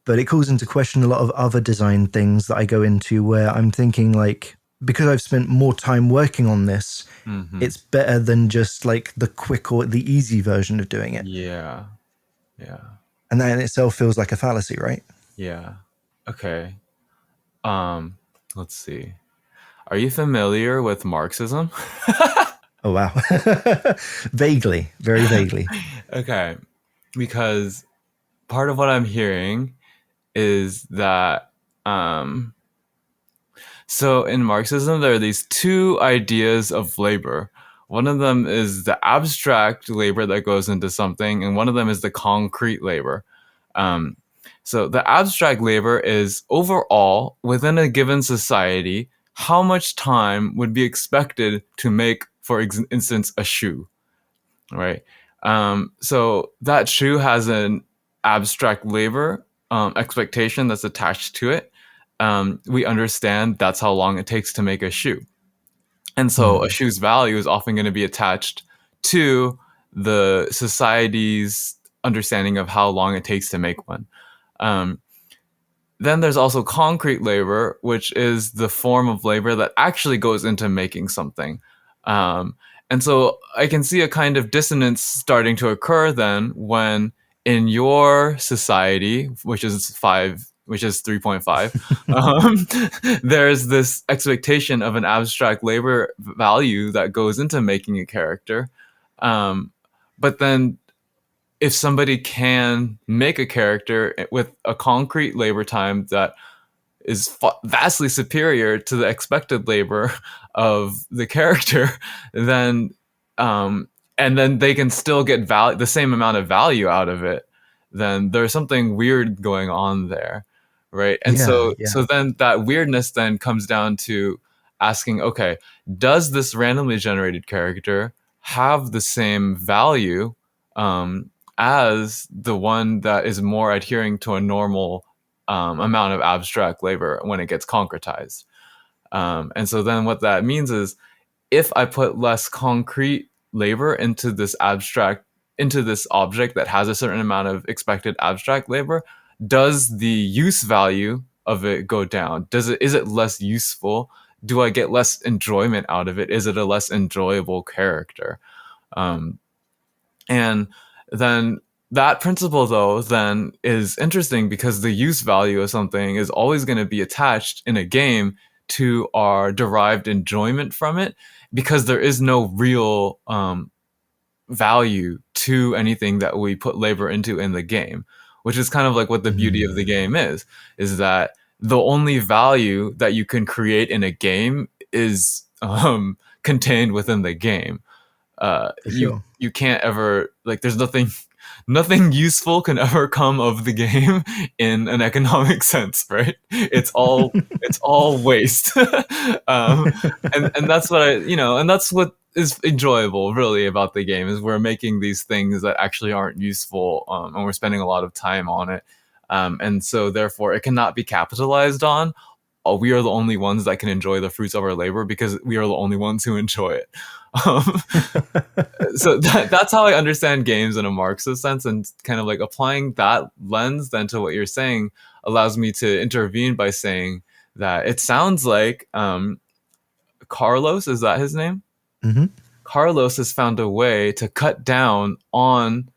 But it calls into question a lot of other design things that I go into where I'm thinking, like, because I've spent more time working on this, Mm-hmm. it's better than just like the quick or the easy version of doing it. Yeah. And that in itself feels like a fallacy, right? Yeah. Okay. Let's see. Are you familiar with Marxism? Oh, wow. Vaguely, very vaguely. Okay. Because part of what I'm hearing is that so in Marxism there are these two ideas of labor. One of them is the abstract labor that goes into something, and one of them is the concrete labor. Um, so the abstract labor is overall within a given society, how much time would be expected to make, for instance, a shoe, right? So that shoe has an abstract labor expectation that's attached to it. We understand that's how long it takes to make a shoe. And so a shoe's value is often going to be attached to the society's understanding of how long it takes to make one. Then there's also concrete labor, which is the form of labor that actually goes into making something. And so I can see a kind of dissonance starting to occur then when in your society, which is 3.5, there's this expectation of an abstract labor value that goes into making a character. But then if somebody can make a character with a concrete labor time that is vastly superior to the expected labor of the character, then and then they can still get the same amount of value out of it, then there's something weird going on there, right? And so then that weirdness then comes down to asking, okay, does this randomly generated character have the same value as the one that is more adhering to a normal amount of abstract labor when it gets concretized? And so then what that means is if I put less concrete labor into this object that has a certain amount of expected abstract labor, does the use value of it go down? Is it less useful? Do I get less enjoyment out of it? Is it a less enjoyable character? And then that principle, though, then is interesting because the use value of something is always going to be attached in a game to our derived enjoyment from it, because there is no real value to anything that we put labor into in the game, which is kind of like what the beauty of the game is that the only value that you can create in a game is contained within the game. You can't ever, like, there's nothing useful can ever come of the game in an economic sense, right? It's all waste. And that's what and that's what is enjoyable really about the game, is we're making these things that actually aren't useful, and we're spending a lot of time on it, and so therefore it cannot be capitalized on. We are the only ones that can enjoy the fruits of our labor because we are the only ones who enjoy it. So that's how I understand games in a Marxist sense, and kind of like applying that lens then to what you're saying allows me to intervene by saying that it sounds like Carlos, is that his name? Mm-hmm. Carlos has found a way to cut down on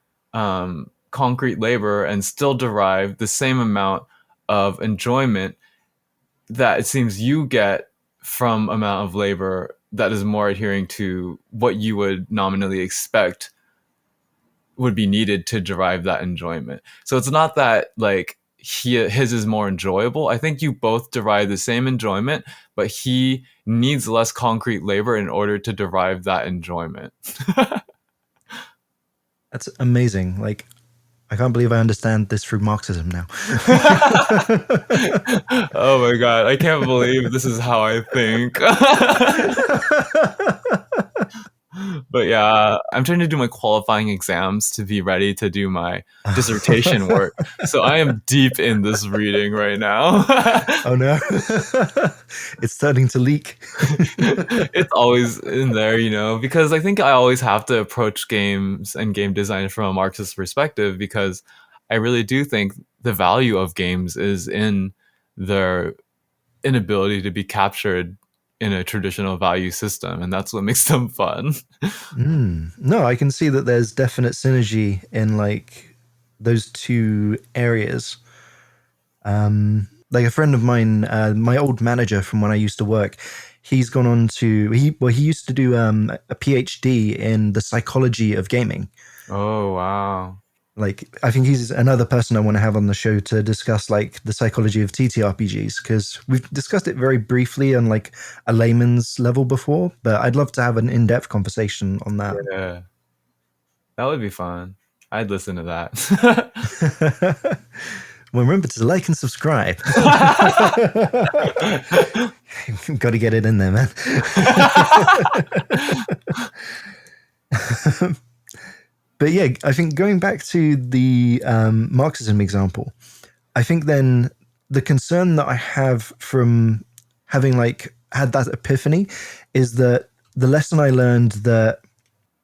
concrete labor and still derive the same amount of enjoyment that it seems you get from amount of labor that is more adhering to what you would nominally expect would be needed to derive that enjoyment. So it's not that like his is more enjoyable. I think you both derive the same enjoyment, but he needs less concrete labor in order to derive that enjoyment. That's amazing. Like, I can't believe I understand this through Marxism now. Oh my God, I can't believe this is how I think. But yeah, I'm trying to do my qualifying exams to be ready to do my dissertation work. So I am deep in this reading right now. Oh no, it's starting to leak. It's always in there, because I think I always have to approach games and game design from a Marxist perspective, because I really do think the value of games is in their inability to be captured in a traditional value system, and that's what makes them fun. No, I can see that there's definite synergy in like those two areas. Like a friend of mine, my old manager from when I used to work, he's gone on to he used to do a PhD in the psychology of gaming. Oh, wow. Like I think he's another person I want to have on the show to discuss like the psychology of TTRPGs, because we've discussed it very briefly on like a layman's level before, but I'd love to have an in-depth conversation on that. Yeah, that would be fun. I'd listen to that. Well, remember to like and subscribe. Got to get it in there, man. But yeah, I think going back to the Marxism example, I think then the concern that I have from having like had that epiphany is that the lesson I learned that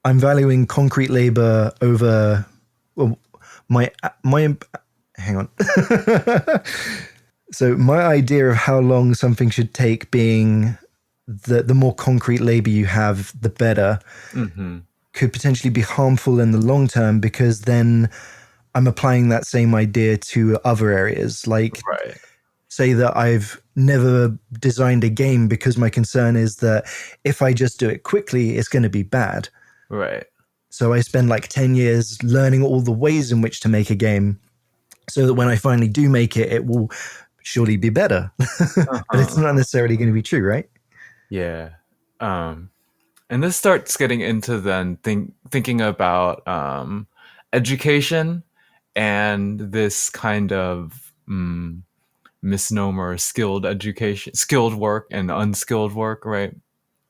I'm valuing concrete labor over, well, my hang on. So my idea of how long something should take being the more concrete labor you have, the better, Hmm. could potentially be harmful in the long term, because then I'm applying that same idea to other areas. Like, Right, say that I've never designed a game because my concern is that if I just do it quickly, it's going to be bad. right. So I spend like 10 years learning all the ways in which to make a game so that when I finally do make it, it will surely be better. But it's not Uh-huh. necessarily going to be true, right? Yeah. Um, and this starts getting into then thinking about education and this kind of misnomer: skilled work and unskilled work, right?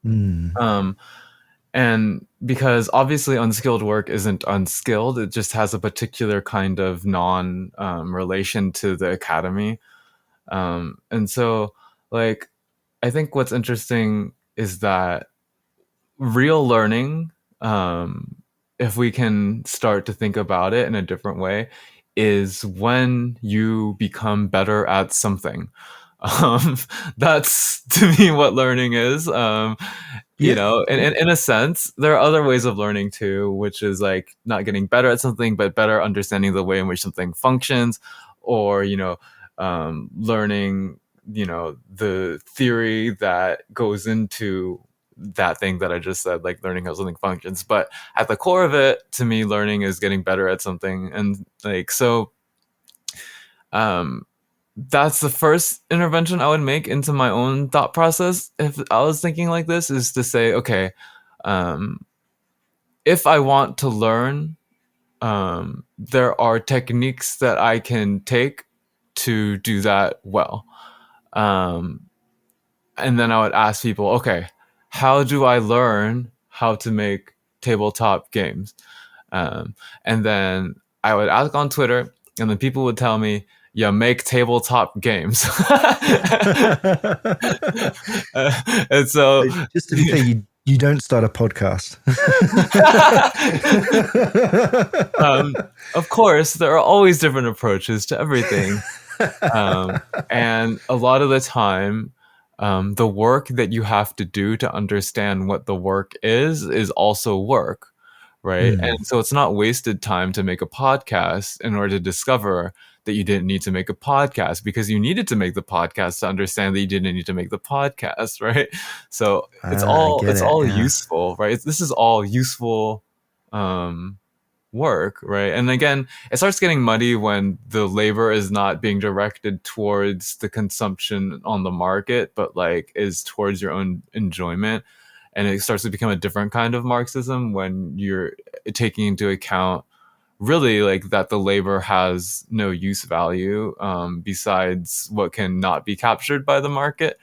Mm. Um, and because obviously unskilled work isn't unskilled, it just has a particular kind of non relation to the academy. And so, like, I think what's interesting is that real learning, if we can start to think about it in a different way, is when you become better at something. Um, that's to me what learning is. Yeah. In a sense, there are other ways of learning too, which is like not getting better at something, but better understanding the way in which something functions, or learning the theory that goes into that thing that I just said, like learning how something functions. But at the core of it, to me, learning is getting better at something. And like, so um, that's the first intervention I would make into my own thought process if I was thinking like this, is to say, okay, um, if I want to learn, there are techniques that I can take to do that well. Um, and then I would ask people, okay, how do I learn how to make tabletop games? Um, and then I would ask on Twitter, and then people would tell me, "Yeah, make tabletop games." And so, So just to be clear, you don't start a podcast. um, of course, there are always different approaches to everything. And a lot of the time, the work that you have to do to understand what the work is also work, right? Mm. And so it's not wasted time to make a podcast in order to discover that you didn't need to make a podcast, because you needed to make the podcast to understand that you didn't need to make the podcast, right? So it's I all get it's it. all Yeah. useful, right? This is all useful um, work, right? And again, it starts getting muddy when the labor is not being directed towards the consumption on the market, but like is towards your own enjoyment. And it starts to become a different kind of Marxism when you're taking into account really like that the labor has no use value, besides what can not be captured by the market.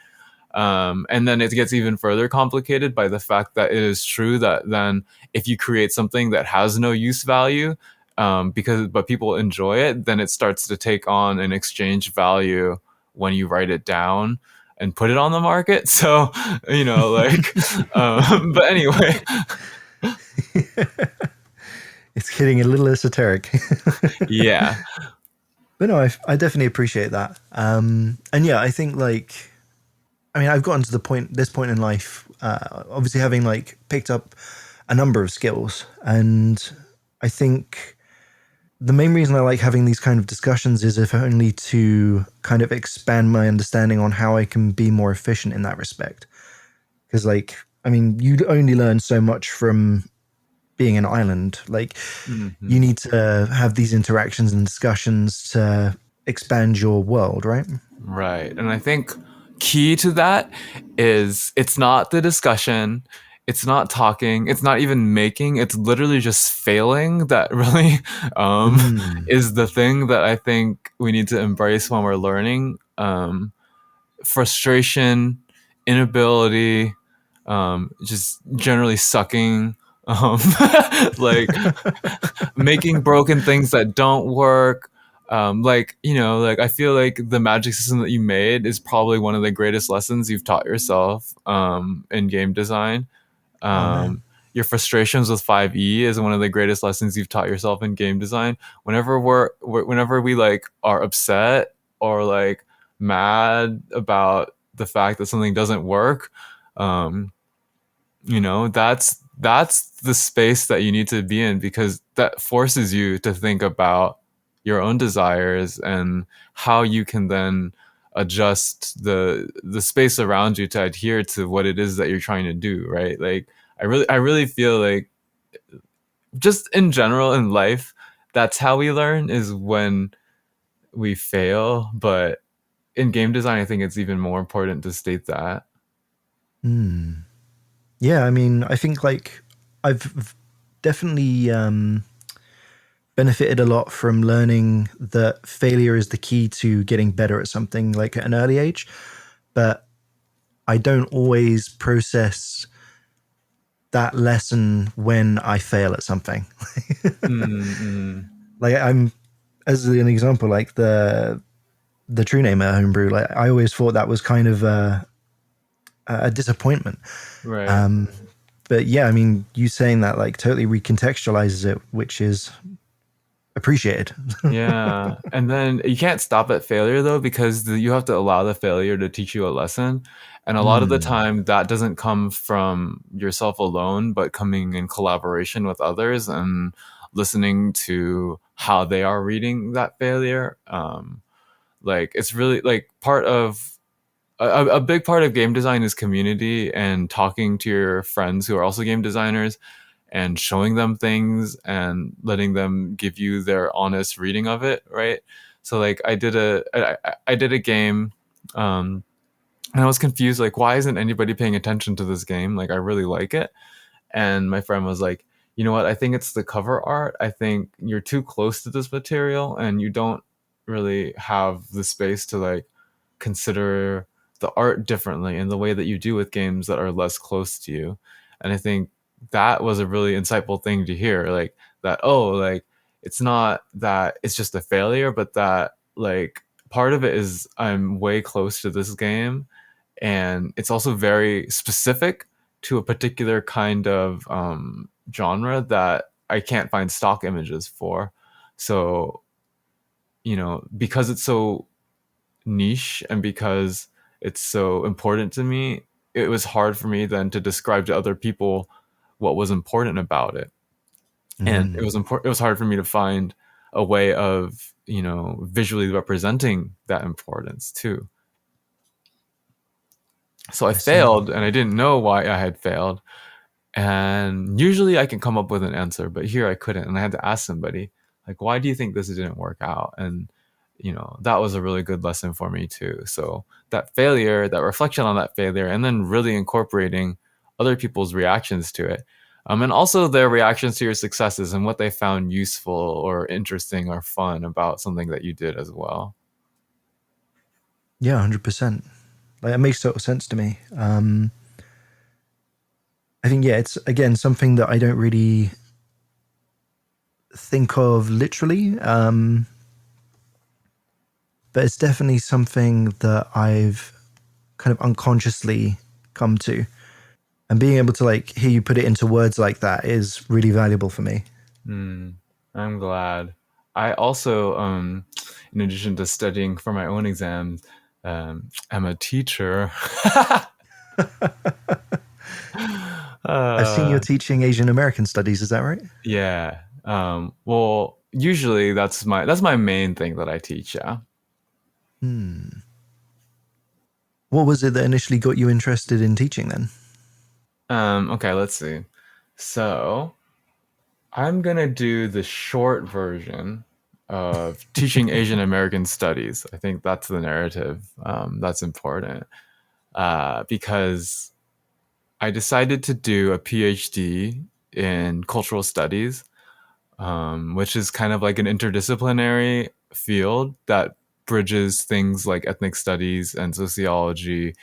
And then it gets even further complicated by the fact that it is true that then if you create something that has no use value, but people enjoy it, then it starts to take on an exchange value when you write it down and put it on the market. So, like, but anyway. It's getting a little esoteric. Yeah. But no, I definitely appreciate that. And yeah, I think like, I mean, I've gotten to this point in life, obviously having like picked up a number of skills. And I think the main reason I like having these kind of discussions is if only to kind of expand my understanding on how I can be more efficient in that respect. Because like, I mean, you only learn so much from being an island. Like, you need to have these interactions and discussions to expand your world, right? Right. And I think key to that is it's not the discussion, it's not talking, it's not even making, it's literally just failing that really is the thing that I think we need to embrace when we're learning. Frustration, inability, just generally sucking, like making broken things that don't work. Like I feel like the magic system that you made is probably one of the greatest lessons you've taught yourself in game design. Oh man. Your frustrations with 5e is one of the greatest lessons you've taught yourself in game design. Whenever we like are upset or like mad about the fact that something doesn't work, um, that's the space that you need to be in, because that forces you to think about your own desires and how you can then adjust the space around you to adhere to what it is that you're trying to do, right? Like I really feel like just in general in life, that's how we learn, is when we fail. But in game design, I think it's even more important to state that. Yeah, I mean, I think like I've definitely benefited a lot from learning that failure is the key to getting better at something like at an early age. But I don't always process that lesson when I fail at something. Mm-hmm. Like I'm, as an example, like the true name at homebrew, like I always thought that was kind of a disappointment. Right. But yeah, I mean, you saying that like totally recontextualizes it, which is appreciated. Yeah. And then you can't stop at failure though, because you have to allow the failure to teach you a lesson. And a lot of the time that doesn't come from yourself alone, but coming in collaboration with others and listening to how they are reading that failure. Like it's really like part of a big part of game design is community and talking to your friends who are also game designers and showing them things and letting them give you their honest reading of it, right? So like I did a game, and I was confused, like, why isn't anybody paying attention to this game? Like I really like it. And my friend was like, you know what, I think it's the cover art. I think you're too close to this material and you don't really have the space to like consider the art differently in the way that you do with games that are less close to you. And I think that was a really insightful thing to hear, like that, oh, like it's not that it's just a failure, but that like part of it is I'm way close to this game, and it's also very specific to a particular kind of genre that I can't find stock images for. So, because it's so niche and because it's so important to me, it was hard for me then to describe to other people what was important about it. And it was important. It was hard for me to find a way of, visually representing that importance too. So I I see. failed and I didn't know why I had failed. And usually I can come up with an answer, but here I couldn't. And I had to ask somebody, like, why do you think this didn't work out? And, that was a really good lesson for me too. So that failure, that reflection on that failure, and then really incorporating other people's reactions to it. And also their reactions to your successes and what they found useful or interesting or fun about something that you did as well. Yeah, 100%. Like, it makes total sense to me. I think, yeah, it's again something that I don't really think of literally, but it's definitely something that I've kind of unconsciously come to. And being able to like hear you put it into words like that is really valuable for me. I'm glad. I also, in addition to studying for my own exams, I'm a teacher. I've seen you're uh, teaching Asian American studies, is that right? yeah. Well, usually that's my main thing that I teach. Yeah. What was it that initially got you interested in teaching then? Okay. Let's see. So I'm gonna do the short version of teaching Asian American studies. I think that's the narrative. That's important because I decided to do a PhD in cultural studies, which is kind of like an interdisciplinary field that bridges things like ethnic studies and sociology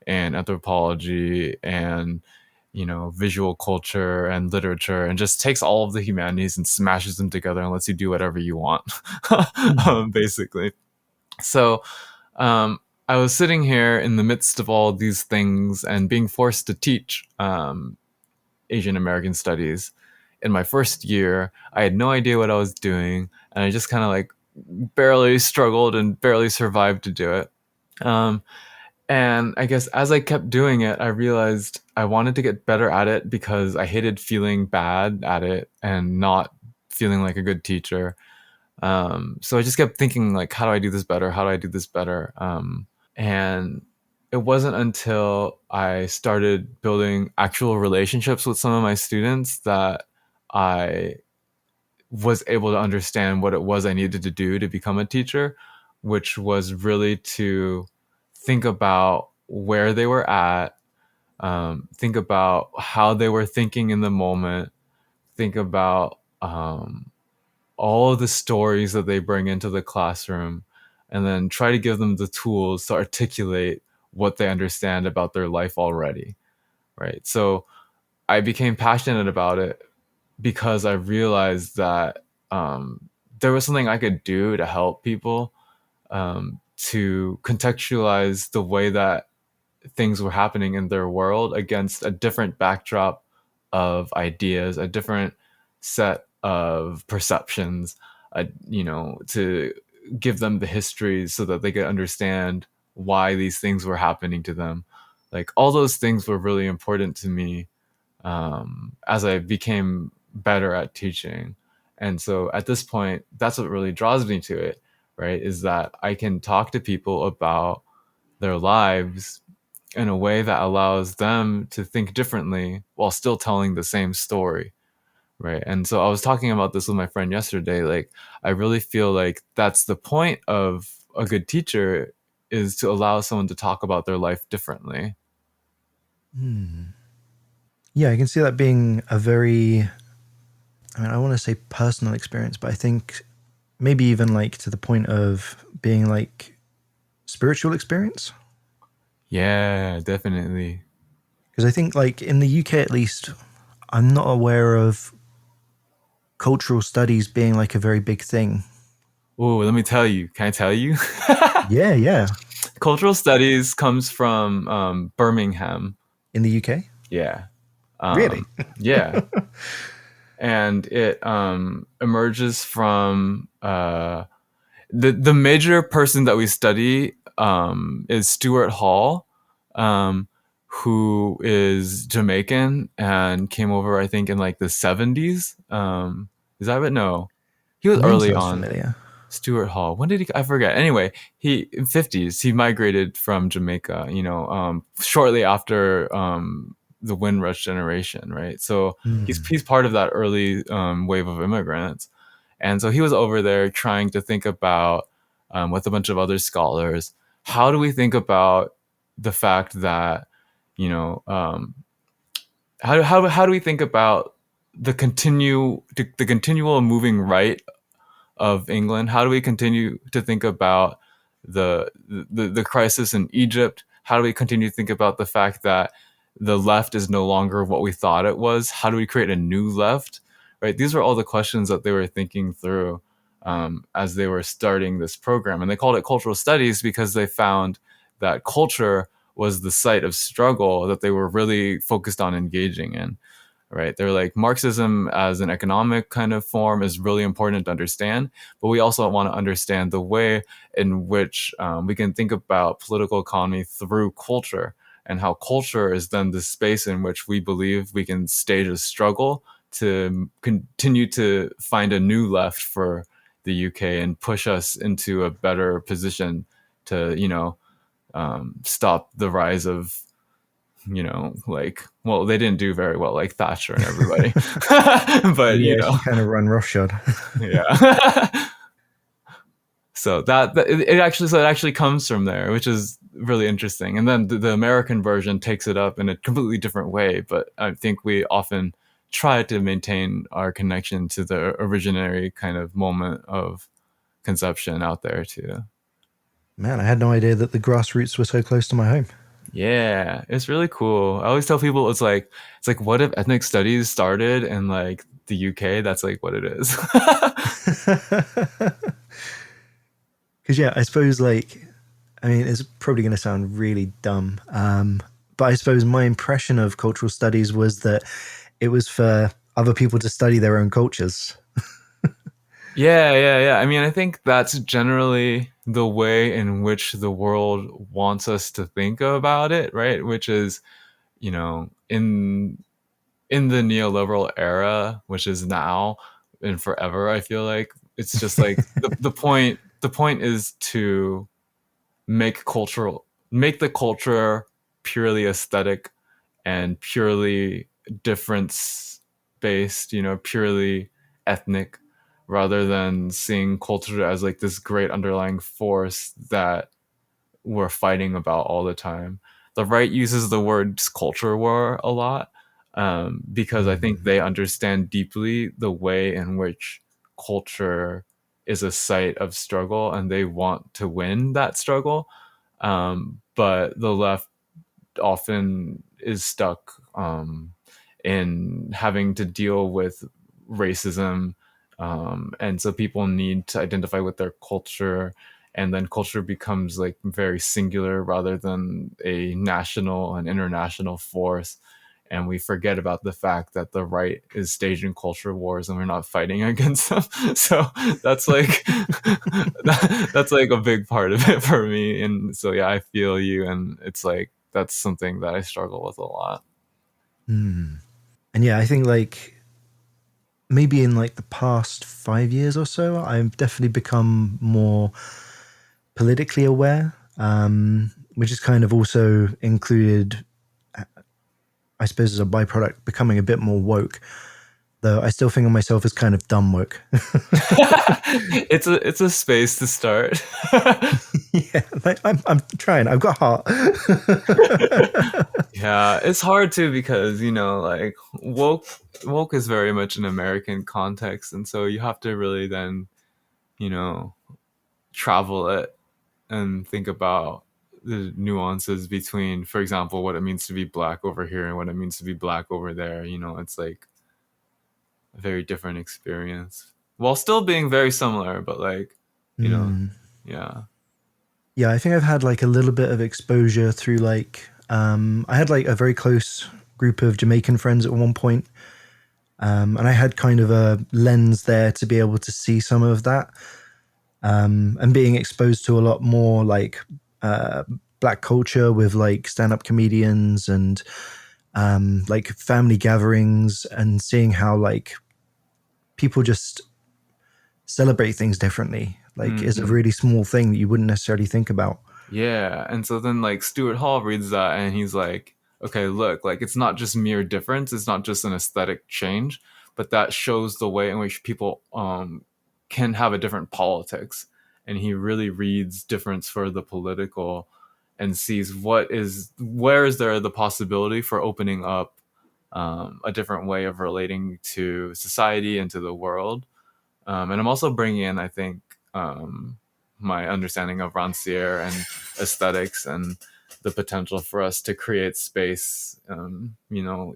and anthropology and visual culture and literature, and just takes all of the humanities and smashes them together and lets you do whatever you want. Basically. So I was sitting here in the midst of all of these things and being forced to teach Asian American studies. In my first year, I had no idea what I was doing, and I just kind of like barely struggled and barely survived to do it. Um, and I guess as I kept doing it, I realized I wanted to get better at it because I hated feeling bad at it and not feeling like a good teacher. So I just kept thinking like, how do I do this better? How do I do this better? And it wasn't until I started building actual relationships with some of my students that I was able to understand what it was I needed to do to become a teacher, which was really to think about where they were at, think about how they were thinking in the moment, think about all of the stories that they bring into the classroom, and then try to give them the tools to articulate what they understand about their life already. Right. So I became passionate about it because I realized that there was something I could do to help people, to contextualize the way that things were happening in their world against a different backdrop of ideas, a different set of perceptions, to give them the history so that they could understand why these things were happening to them. Like all those things were really important to me as I became better at teaching. And so at this point, that's what really draws me to it, right? Is that I can talk to people about their lives in a way that allows them to think differently while still telling the same story, right? And so I was talking about this with my friend yesterday. Like, I really feel like that's the point of a good teacher, is to allow someone to talk about their life differently. Yeah, I can see that being a very, I mean, I want to say personal experience, but I think maybe even like to the point of being like spiritual experience. Yeah, definitely. Because I think like in the UK at least, I'm not aware of cultural studies being like a very big thing. Oh, let me tell you. Can I tell you? Yeah, yeah. Cultural studies comes from Birmingham. In the UK? Yeah. Really? Yeah. And it emerges from the major person that we study is Stuart Hall, um, who is Jamaican and came over, I think, in like the 70s. Is that it? No, he was The name early sounds on. familiar. Stuart Hall. When did he? I forget. Anyway, he in 50s he migrated from Jamaica. Shortly after the Windrush generation, right? So he's part of that early wave of immigrants, and so he was over there trying to think about, with a bunch of other scholars, how do we think about the fact that, you know, how do we think about the continual moving right of England? How do we continue to think about the crisis in Egypt? How do we continue to think about the fact that the left is no longer what we thought it was? How do we create a new left? Right? These were all the questions that they were thinking through as they were starting this program. And they called it cultural studies because they found that culture was the site of struggle that they were really focused on engaging in. Right? They're like, Marxism as an economic kind of form is really important to understand, but we also want to understand the way in which we can think about political economy through culture, and how culture is then the space in which we believe we can stage a struggle to continue to find a new left for the UK and push us into a better position to, stop the rise of, like, well, they didn't do very well, like Thatcher and everybody. But, Yeah, she kind of run roughshod. yeah. So it actually comes from there, which is really interesting. And then the American version takes it up in a completely different way. But I think we often try to maintain our connection to the originary kind of moment of conception out there too. Man, I had no idea that the grassroots were so close to my home. Yeah, it's really cool. I always tell people it's like what if ethnic studies started in like the UK? That's like what it is. Because yeah, I suppose I mean, it's probably going to sound really dumb, but I suppose my impression of cultural studies was that it was for other people to study their own cultures. Yeah. I mean, I think that's generally the way in which the world wants us to think about it, right? Which is, in the neoliberal era, which is now and forever, I feel like it's just like the point is to make the culture purely aesthetic and purely difference based, purely ethnic, rather than seeing culture as like this great underlying force that we're fighting about all the time. The right uses the word culture war a lot, because I think they understand deeply the way in which culture is a site of struggle and they want to win that struggle. But the left often is stuck in having to deal with racism. And so people need to identify with their culture, and then culture becomes like very singular rather than a national and international force. And we forget about the fact that the right is staging culture wars and we're not fighting against them. So that's like that's like a big part of it for me. And so yeah, I feel you, and it's like that's something that I struggle with a lot. And yeah, I think maybe in the past 5 years or so, I've definitely become more politically aware, which is kind of also included, I suppose, as a byproduct, becoming a bit more woke. Though I still think of myself as kind of dumb woke. It's a space to start. Yeah, I'm trying. I've got heart. Yeah, it's hard too because like woke is very much an American context, and so you have to really then you know travel it and think about the nuances between, for example, what it means to be black over here and what it means to be black over there. It's like a very different experience while still being very similar, but like you know, yeah. Yeah, I think I've had a little bit of exposure through I had a very close group of Jamaican friends at one point, and I had kind of a lens there to be able to see some of that, and being exposed to a lot more uh, black culture with stand-up comedians and family gatherings, and seeing how people just celebrate things differently. Is a Hmm. really small thing that you wouldn't necessarily think about. Yeah, and so then like Stuart Hall reads that and he's like, okay, look, like it's not just mere difference, it's not just an aesthetic change, but that shows the way in which people can have a different politics. And he really reads difference for the political and sees where is there the possibility for opening up a different way of relating to society and to the world. And I'm also bringing in, I think, my understanding of rancière and aesthetics and the potential for us to create space, even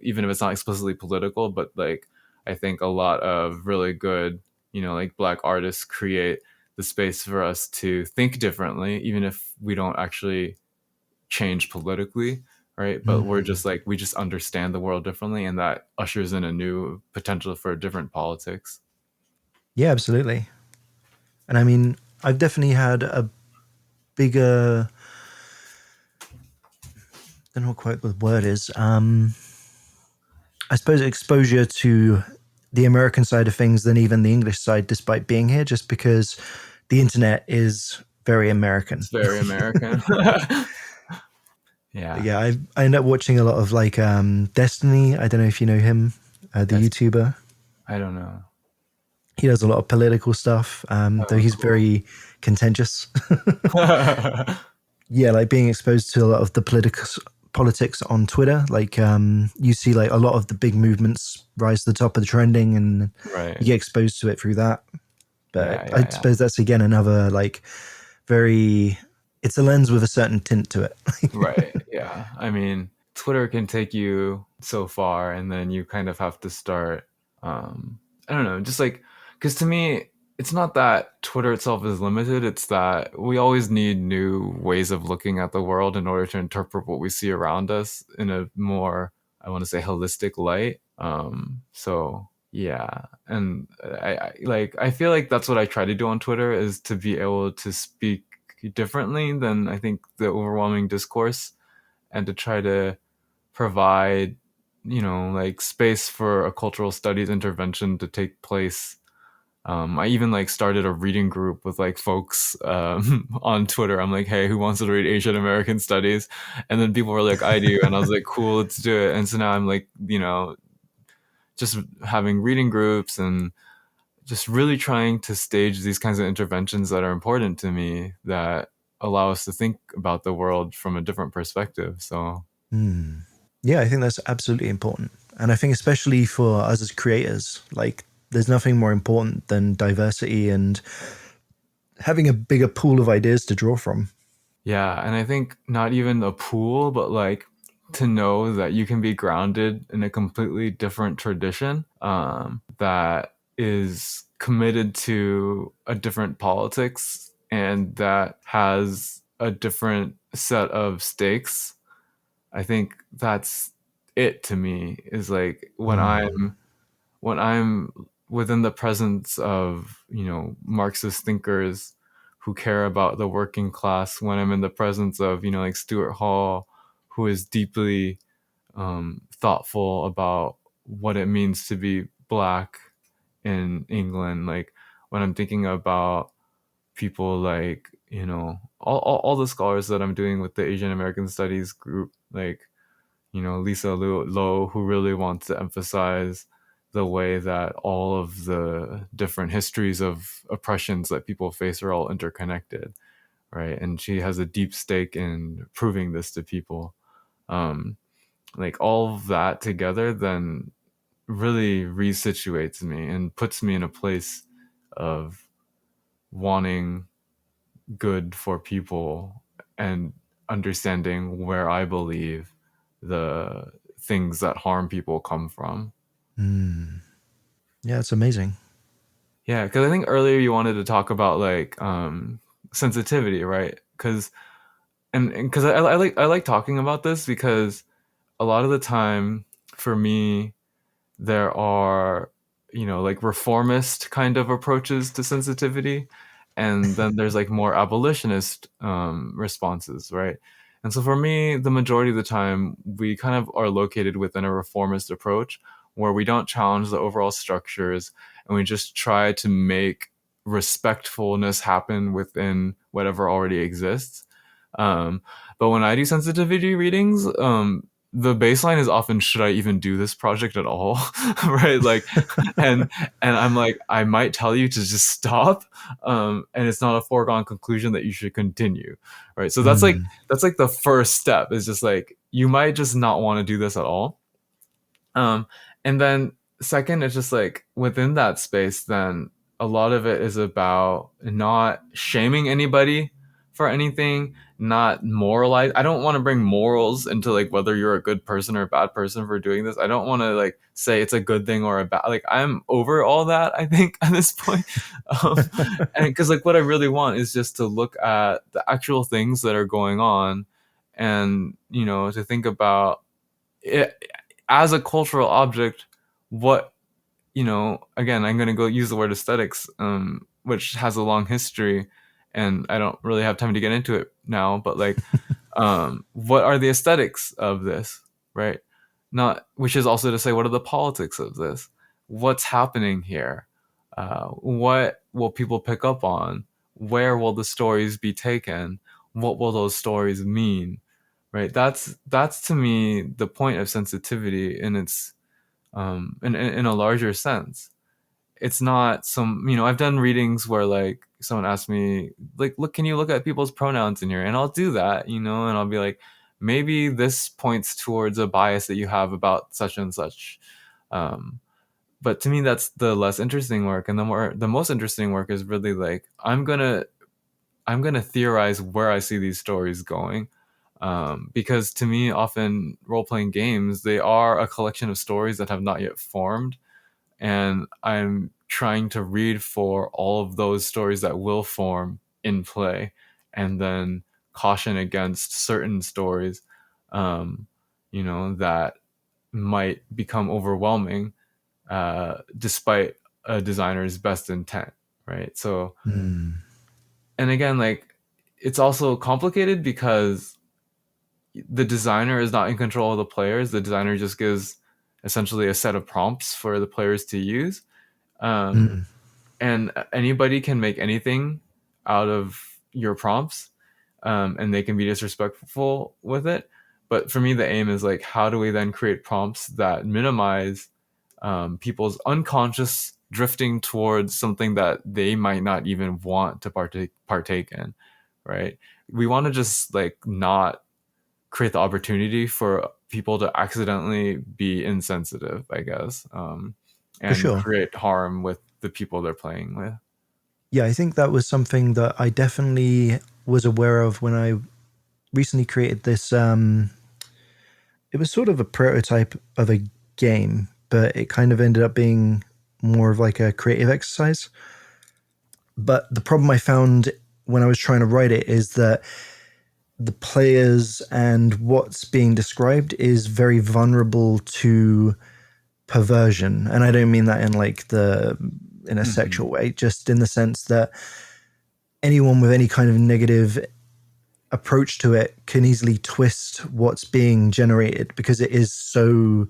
if it's not explicitly political, but like I think a lot of really good, like Black artists create the space for us to think differently, even if we don't actually change politically, right? But we're Mm. just like, we just understand the world differently, and that ushers in a new potential for different politics. Yeah, absolutely. And I mean, I've definitely had a bigger, I don't know what quite the word is. I suppose exposure to the American side of things than even the English side, despite being here, just because the internet is very American. It's very American. Yeah. Yeah, I end up watching a lot of like Destiny. I don't know if you know him, the That's, YouTuber. I don't know. He does a lot of political stuff, though Oh, he's cool. very contentious. Yeah, like being exposed to a lot of the politics on Twitter. Like you see like a lot of the big movements rise to the top of the trending, and you Right. get exposed to it through that. But Yeah, I yeah, yeah. suppose that's again another like very. It's a lens with a certain tint to it. Right. Yeah. I mean, Twitter can take you so far, and then you kind of have to start, I don't know, just like, because to me, it's not that Twitter itself is limited, it's that we always need new ways of looking at the world in order to interpret what we see around us in a more, I want to say, holistic light. So yeah. And I feel like that's what I try to do on Twitter, is to be able to speak differently than I think the overwhelming discourse, and to try to provide, like space for a cultural studies intervention to take place. I even like started a reading group with like folks on Twitter. I'm like, hey, who wants to read Asian American studies? And then people were like, I do. And I was like, cool, let's do it. And so now I'm like, just having reading groups and just really trying to stage these kinds of interventions that are important to me, that allow us to think about the world from a different perspective. So Hmm. Yeah, I think that's absolutely important. And I think especially for us as creators, like there's nothing more important than diversity and having a bigger pool of ideas to draw from. yeah, and I think not even a pool, but like to know that you can be grounded in a completely different tradition, that is committed to a different politics and that has a different set of stakes. I think that's it to me, is like Mm. when I'm within the presence of, Marxist thinkers who care about the working class, when I'm in the presence of, like Stuart Hall, who is deeply thoughtful about what it means to be black in England, like when I'm thinking about people like, all the scholars that I'm doing with the Asian American Studies group, like, Lisa Lowe, who really wants to emphasize the way that all of the different histories of oppressions that people face are all interconnected, right? And she has a deep stake in proving this to people. Um, like all of that together, then really resituates me and puts me in a place of wanting good for people and understanding where I believe the things that harm people come from. Mm. Yeah, it's amazing. Yeah, because I think earlier you wanted to talk about like sensitivity, right? Because and because I like talking about this, because a lot of the time for me there are, like reformist kind of approaches to sensitivity, and then there's like more abolitionist responses, right? And so for me, the majority of the time we kind of are located within a reformist approach, where we don't challenge the overall structures, and we just try to make respectfulness happen within whatever already exists. um, but when I do sensitivity readings, the baseline is often, should I even do this project at all? Right? Like, and I'm like, I might tell you to just stop, and it's not a foregone conclusion that you should continue, right? So Mm. that's like the first step, is just like, you might just not want to do this at all. um, and then second, it's just like within that space, then a lot of it is about not shaming anybody for anything, not moralize. I don't want to bring morals into like whether you're a good person or a bad person for doing this. I don't want to like say it's a good thing or a bad. Like I'm over all that. I think at this point, um, and because like what I really want is just to look at the actual things that are going on, and to think about it as a cultural object. What again, I'm going to go use the word aesthetics, which has a long history, and I don't really have time to get into it now, but like, what are the aesthetics of this, right? Not, which is also to say, what are the politics of this? What's happening here? What will people pick up on? Where will the stories be taken? What will those stories mean? Right? That's to me the point of sensitivity in its in a larger sense. It's not some, I've done readings where like someone asked me like, look, can you look at people's pronouns in here? And I'll do that, and I'll be like, maybe this points towards a bias that you have about such and such. But to me, that's the less interesting work. And the most interesting work is really like, I'm gonna theorize where I see these stories going. Because to me, often role-playing games, they are a collection of stories that have not yet formed, and I'm trying to read for all of those stories that will form in play, and then caution against certain stories, that might become overwhelming, despite a designer's best intent, right? So, Mm. and again, like, it's also complicated because the designer is not in control of the players. The designer just gives essentially a set of prompts for the players to use. Um, Mm. and anybody can make anything out of your prompts, and they can be disrespectful with it. But for me, the aim is like, how do we then create prompts that minimize people's unconscious drifting towards something that they might not even want to partake in, right? We want to just like not create the opportunity for people to accidentally be insensitive, I guess, For and sure. create harm with the people they're playing with. Yeah, I think that was something that I definitely was aware of when I recently created this. It was sort of a prototype of a game, but it kind of ended up being more of like a creative exercise. But the problem I found when I was trying to write it is that the players and what's being described is very vulnerable to perversion. And I don't mean that in like in a Mm-hmm. sexual way, just in the sense that anyone with any kind of negative approach to it can easily twist what's being generated because it is so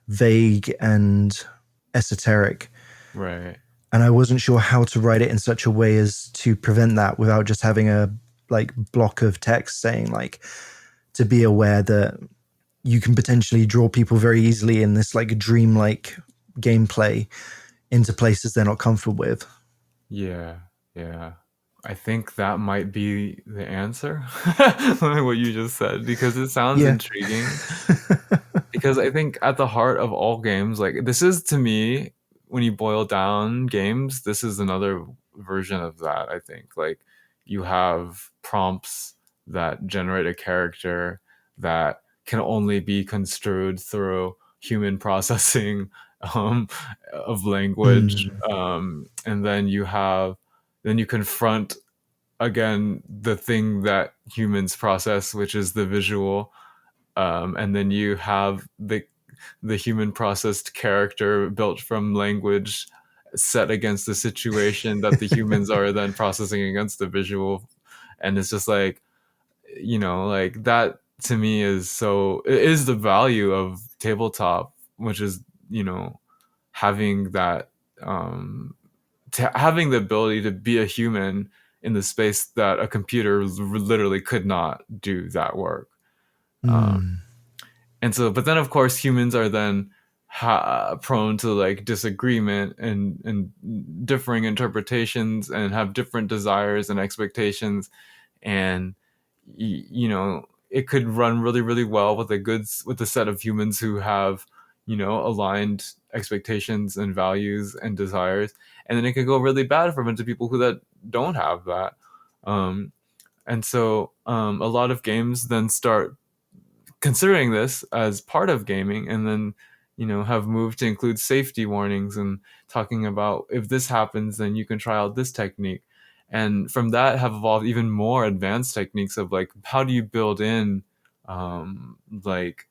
vague and esoteric. Right. And I wasn't sure how to write it in such a way as to prevent that without just having a like block of text saying like to be aware that you can potentially draw people very easily in this like dreamlike gameplay into places they're not comfortable with. Yeah. Yeah. I think that might be the answer, like what you just said, because it sounds Yeah. intriguing. Because I think at the heart of all games, like this is to me, when you boil down games, this is another version of that. I think like you have prompts that generate a character that can only be construed through human processing, um, of language, Mm, and then you confront again the thing that humans process, which is the visual, and then you have the human processed character built from language set against the situation that the humans are then processing against the visual, and it's just like, like that to me is so, it is the value of tabletop, which is, having that, having the ability to be a human in the space that a computer literally could not do that work. um, mm, and so, but then of course humans are then prone to like disagreement and differing interpretations, and have different desires and expectations, and it could run really really well with a set of humans who have aligned expectations and values and desires, and then it could go really bad for a bunch of people who that don't have that. um And so a lot of games then start considering this as part of gaming, and then have moved to include safety warnings and talking about, if this happens then you can try out this technique, and from that have evolved even more advanced techniques of like, how do you build in like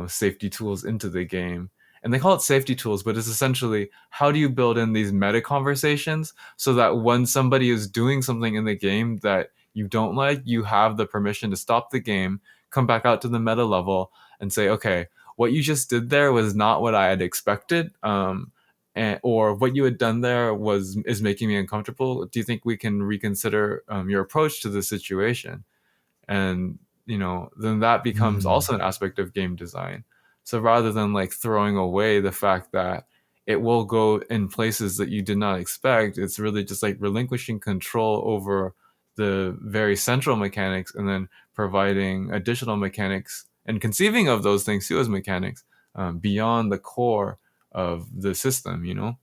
safety tools into the game. And they call it safety tools, but it's essentially, how do you build in these meta conversations so that when somebody is doing something in the game that you don't like, you have the permission to stop the game, come back out to the meta level, and say, okay, what you just did there was not what I had expected, or what you had done there is making me uncomfortable. Do you think we can reconsider your approach to the situation? And then that becomes Mm. also an aspect of game design. So rather than like throwing away the fact that it will go in places that you did not expect, it's really just like relinquishing control over the very central mechanics, and then providing additional mechanics and conceiving of those things too as mechanics, beyond the core of the system.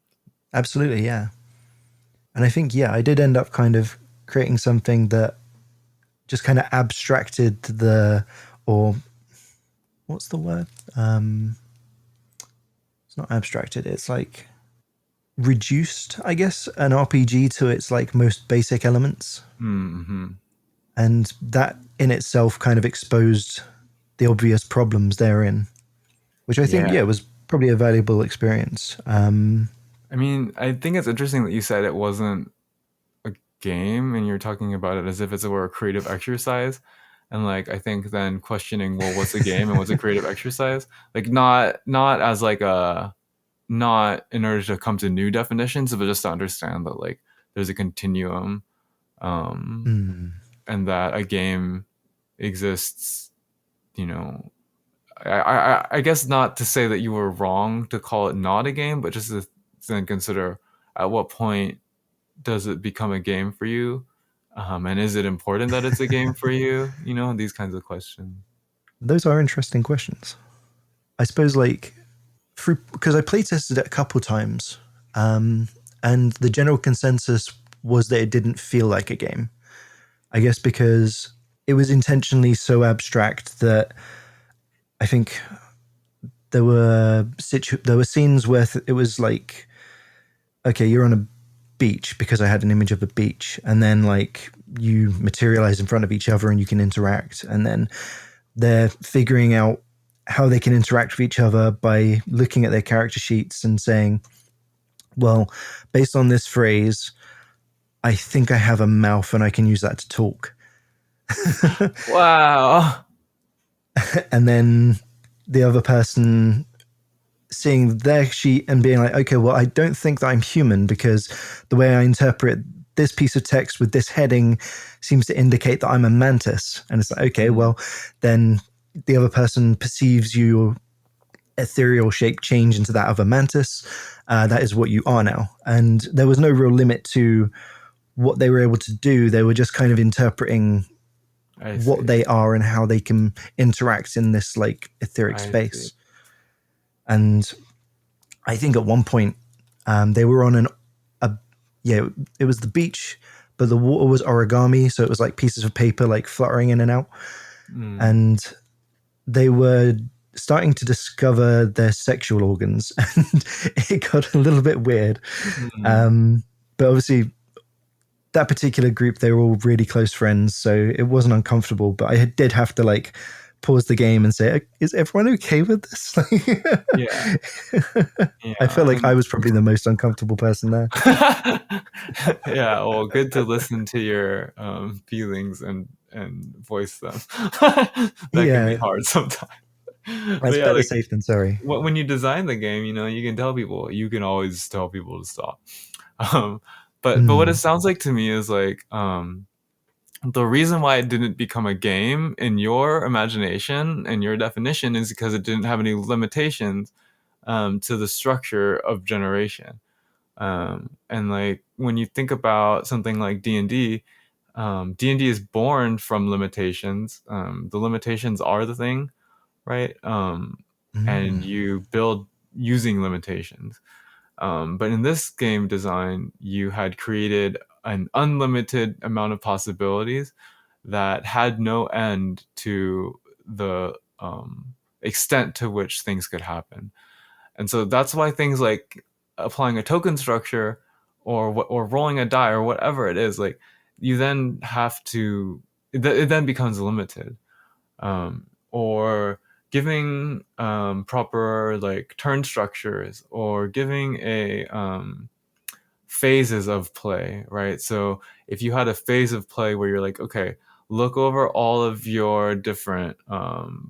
Absolutely, yeah. And I think, yeah, I did end up kind of creating something that just kind of abstracted or what's the word? It's not abstracted. It's like reduced, I guess, an RPG to its like most basic elements. Mm-hmm. And that in itself kind of exposed the obvious problems therein, which I think, Yeah. yeah, was probably a valuable experience. I mean, I think it's interesting that you said it wasn't a game and you're talking about it as if it were a creative exercise. And like, I think then questioning, well, what's a game and what's a creative exercise? Like, not as like a not in order to come to new definitions, but just to understand that like there's a continuum, um hmm. and that a game exists. you know I guess not to say that you were wrong to call it not a game, but just to then consider, at what point does it become a game for you, and is it important that it's a game for you? These kinds of questions. Those are interesting questions. I suppose, like, because I playtested it a couple times, and the general consensus was that it didn't feel like a game. I guess because it was intentionally so abstract that I think there were scenes where it was like, okay, you're on a beach, because I had an image of a beach, and then like you materialize in front of each other and you can interact, and then they're figuring out how they can interact with each other by looking at their character sheets and saying, well, based on this phrase, I think I have a mouth and I can use that to talk. Wow. And then the other person seeing their sheet and being like, okay, well, I don't think that I'm human, because the way I interpret this piece of text with this heading seems to indicate that I'm a mantis. And it's like, okay, well, then the other person perceives your ethereal shape change into that of a mantis. That is what you are now. And there was no real limit to what they were able to do. They were just kind of interpreting I what see. they are and how they can interact in this like etheric I see. space. And I think at one point they were on a yeah, it was the beach, but the water was origami, so it was like pieces of paper like fluttering in and out, Mm. and they were starting to discover their sexual organs, and it got a little bit weird. Mm. But obviously, that particular group, they were all really close friends, so it wasn't uncomfortable. But I did have to like pause the game and say, "Is everyone okay with this?" Yeah. I felt Yeah. like I was probably the most uncomfortable person there. Yeah. Well, good to listen to your feelings and voice them. That can be Yeah, hard sometimes. But it's yeah, better like safe than sorry. when you design the game, you can tell people. You can always tell people to stop. Um, but what it Mm. sounds like to me is like, the reason why it didn't become a game in your imagination and your definition is because it didn't have any limitations, to the structure of generation. And like when you think about something like D&D, D&D is born from limitations. The limitations are the thing, right? And Mm. you build using limitations. But in this game design, you had created an unlimited amount of possibilities that had no end to the extent to which things could happen. And so that's why things like applying a token structure or rolling a die or whatever it is, like you then have to, it then becomes limited. Or giving proper like turn structures or giving a phases of play, right? So if you had a phase of play where you're like, okay, look over all of your different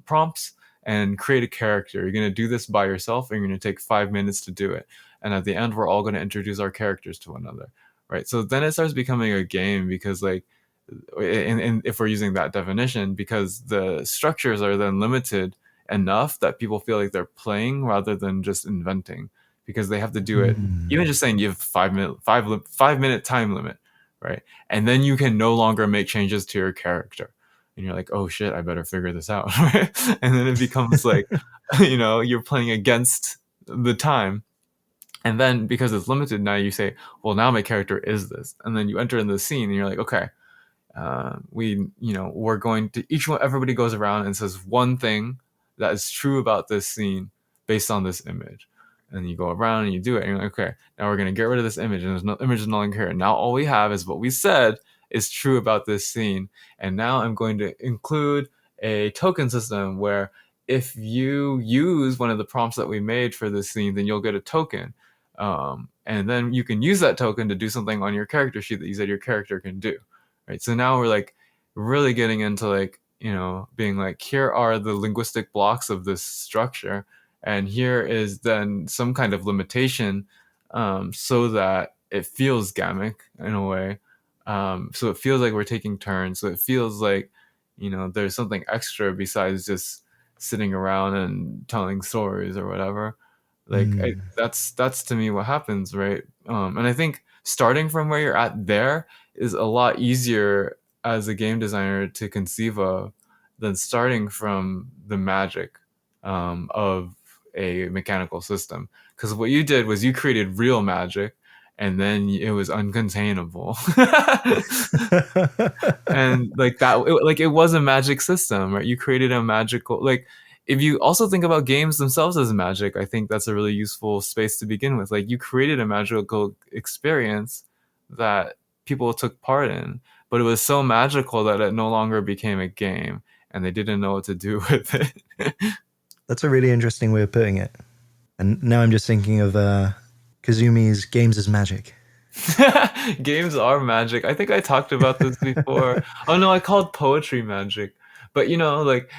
prompts and create a character. You're going to do this by yourself and you're going to take 5 minutes to do it. And at the end, we're all going to introduce our characters to one another, right? So then it starts becoming a game because like, and if we're using that definition, because the structures are then limited enough that people feel like they're playing rather than just inventing, because they have to do it. Even just saying you have 5 minute time limit, right? And then you can no longer make changes to your character, and you're like, oh shit, I better figure this out, right? And then it becomes like, you're playing against the time. And then because it's limited, now you say, well, now my character is this, and then you enter in the scene, and you're like, okay, we're going to everybody goes around and says one thing that is true about this scene based on this image. And you go around and you do it, and you're like, okay, now we're going to get rid of this image, and there's no image is no longer here. Now all we have is what we said is true about this scene. And now I'm going to include a token system where if you use one of the prompts that we made for this scene, then you'll get a token. And then you can use that token to do something on your character sheet that you said your character can do. Right. So now we're like really getting into like, being like, here are the linguistic blocks of this structure. And here is then some kind of limitation, so that it feels gamic in a way. So it feels like we're taking turns. So it feels like, there's something extra besides just sitting around and telling stories or whatever. Like that's to me what happens, right? And I think starting from where you're at there is a lot easier as a game designer to conceive of than starting from the magic of a mechanical system. Because what you did was you created real magic, and then it was uncontainable. And like that, it was a magic system, right? You created a magical, like, if you also think about games themselves as magic, I think that's a really useful space to begin with. Like, you created a magical experience that people took part in, but it was so magical that it no longer became a game, and they didn't know what to do with it. That's a really interesting way of putting it. And now I'm just thinking of Kazumi's Games as Magic. Games are magic. I think I talked about this before. Oh no, I called poetry magic. But like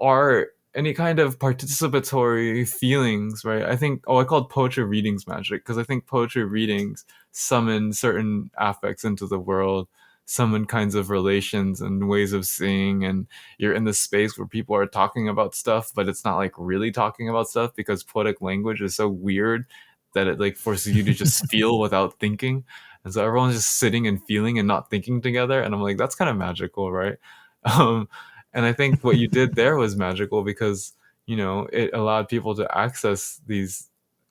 art, any kind of participatory feelings, right? I think, I called poetry readings magic because I think poetry readings summon certain affects into the world, summon kinds of relations and ways of seeing, and you're in this space where people are talking about stuff, but it's not like really talking about stuff because poetic language is so weird that it like forces you to just feel without thinking. And so everyone's just sitting and feeling and not thinking together. And I'm like, that's kind of magical, right? Um, and I think what you did there was magical because, it allowed people to access these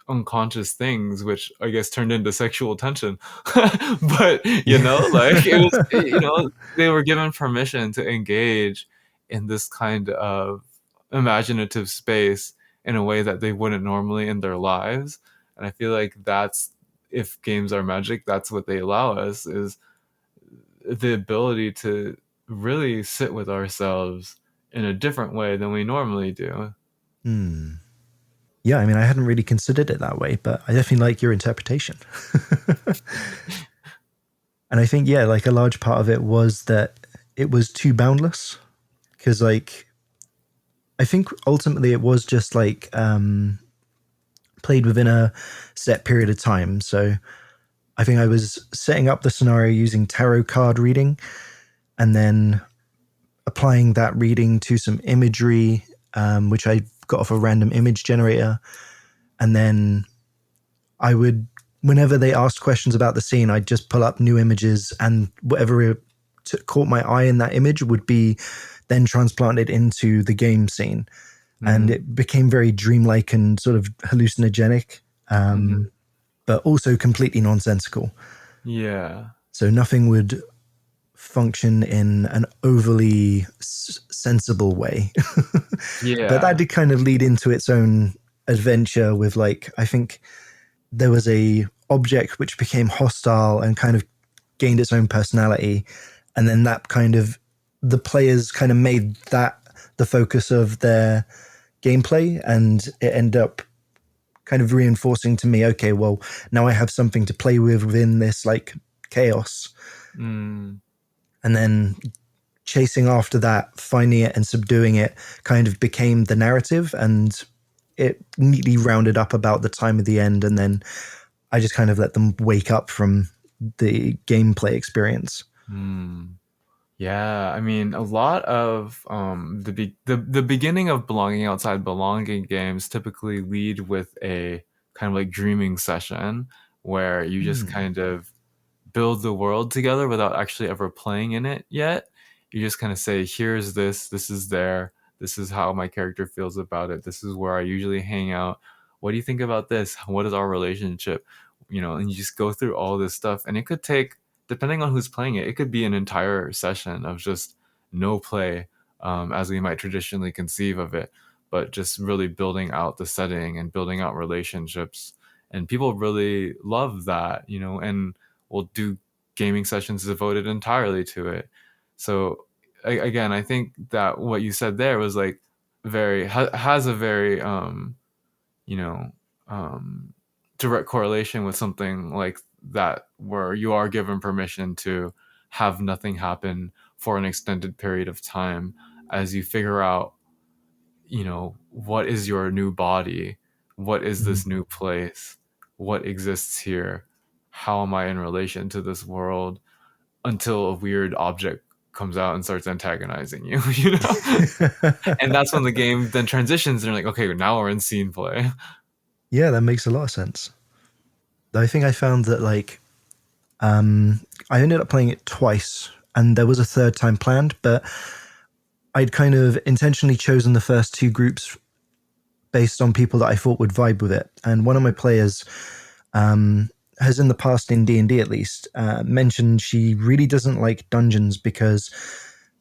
unconscious things, which I guess turned into sexual tension. But, like it was, they were given permission to engage in this kind of imaginative space in a way that they wouldn't normally in their lives. And I feel like that's, if games are magic, that's what they allow us, is the ability to really sit with ourselves in a different way than we normally do. Yeah, I mean, I hadn't really considered it that way, but I definitely like your interpretation. And I think, yeah, like a large part of it was that it was too boundless. Because, like, I think ultimately it was just like played within a set period of time. So I think I was setting up the scenario using tarot card reading and then applying that reading to some imagery, which I got off a random image generator. And then I would, whenever they asked questions about the scene, I'd just pull up new images, and whatever caught my eye in that image would be then transplanted into the game scene. And it became very dreamlike and sort of hallucinogenic. but also completely nonsensical. Yeah. So nothing would function in an overly sensible way. But that Yeah. did kind of lead into its own adventure with, like, I think there was a object which became hostile and kind of gained its own personality, and then that kind of, the players kind of made that the focus of their gameplay, and it ended up kind of reinforcing to me, okay, well, now I have something to play with within this like chaos. Mm. And then chasing after that, finding it and subduing it kind of became the narrative, and it neatly rounded up about the time of the end. And then I just kind of let them wake up from the gameplay experience. Mm. Yeah, I mean, a lot of the beginning of belonging outside belonging games typically lead with a kind of like dreaming session where you just Hmm. kind of build the world together without actually ever playing in it yet. You just kind of say, here's this, this is there, this is how my character feels about it, this is where I usually hang out. What do you think about this? What is our relationship? And you just go through all this stuff. And it could take, depending on who's playing it, it could be an entire session of just no play, as we might traditionally conceive of it, but just really building out the setting and building out relationships. And people really love that, and will do gaming sessions devoted entirely to it. So again, I think that what you said there was like has a very you know um, direct correlation with something like that, where you are given permission to have nothing happen for an extended period of time as you figure out, what is your new body, what is Mhm. this new place, what exists here, how am I in relation to this world, until a weird object comes out and starts antagonizing you, and that's when the game then transitions and you're like, okay, now we're in scene play. Yeah, that makes a lot of sense. I think I found that, like, I ended up playing it twice, and there was a third time planned, but I'd kind of intentionally chosen the first two groups based on people that I thought would vibe with it. And one of my players has, in the past, in D&D at least, mentioned she really doesn't like dungeons because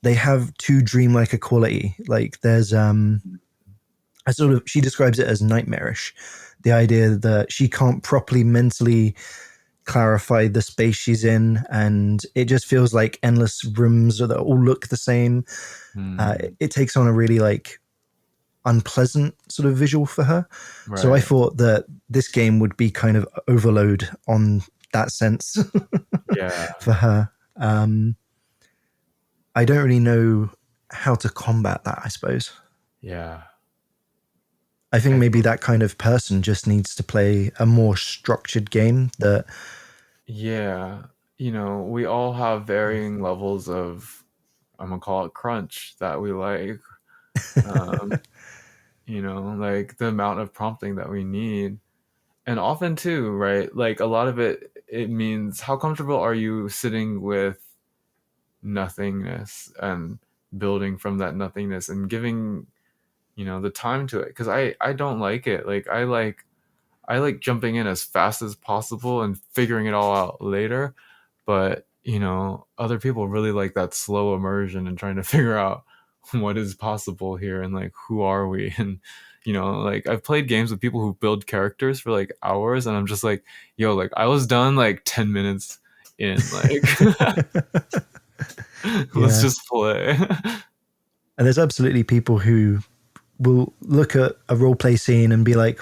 they have too dreamlike a quality. Like, there's I sort of, she describes it as nightmarish. The idea that she can't properly mentally clarify the space she's in, and it just feels like endless rooms that all look the same. Hmm. It takes on a really like unpleasant sort of visual for her. So I Right. thought that this game would be kind of overload on that sense Yeah. for her. I don't really know how to combat that, I suppose. Yeah. I think I maybe think, that kind of person just needs to play a more structured game that. yeah. We all have varying levels of, I'm gonna call it crunch, that we like. Um, like the amount of prompting that we need. And often too, right? Like a lot of it means how comfortable are you sitting with nothingness and building from that nothingness and giving, the time to it. Because I don't like it. Like I like jumping in as fast as possible and figuring it all out later. But, other people really like that slow immersion and trying to figure out what is possible here and like who are we and like I've played games with people who build characters for like hours and I'm just like, yo, like I was done like 10 minutes in, like let's Yeah. just play. And there's absolutely people who will look at a role play scene and be like,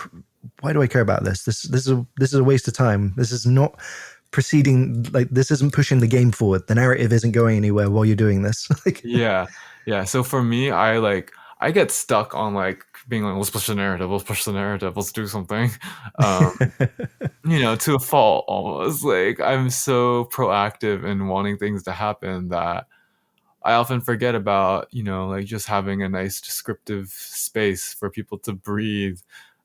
why do I care about this? This is a waste of time. This is not proceeding, like, this isn't pushing the game forward. The narrative isn't going anywhere while you're doing this. Like, Yeah. Yeah. So for me, I get stuck on like being like, let's push the narrative, let's push the narrative, let's do something. Um, to a fault almost. Like I'm so proactive in wanting things to happen that I often forget about, like just having a nice descriptive space for people to breathe,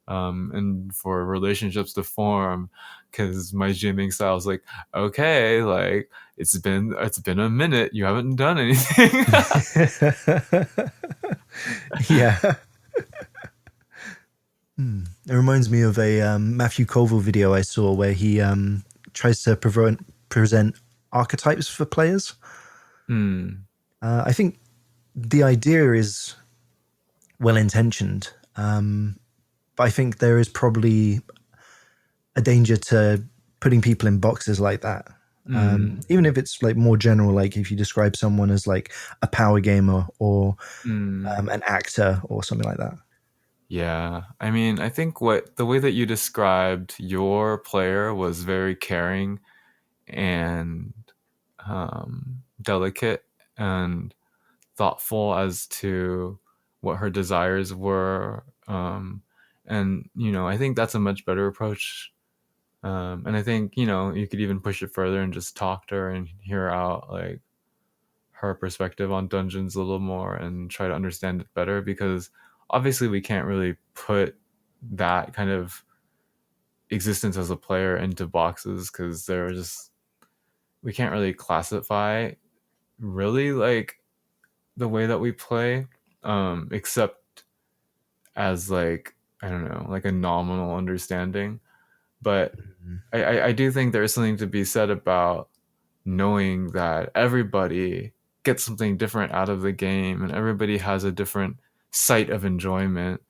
and for relationships to form. Because my gymming style is like, okay, like it's been a minute, you haven't done anything. yeah. It reminds me of a Matthew Colville video I saw where he tries to present archetypes for players. Hmm. I think the idea is well intentioned, but I think there is probably a danger to putting people in boxes like that. Hmm. Even if it's like more general, like if you describe someone as like a power gamer or Hmm. an actor or something like that. Yeah. I mean, I think what the way that you described your player was very caring and delicate and thoughtful as to what her desires were. And, I think that's a much better approach. And I think, you could even push it further and just talk to her and hear out like her perspective on dungeons a little more and try to understand it better because obviously we can't really put that kind of existence as a player into boxes because they're just we can't really classify really like the way that we play except as like I don't know like a nominal understanding but I do think there is something to be said about knowing that everybody gets something different out of the game and everybody has a different sight of enjoyment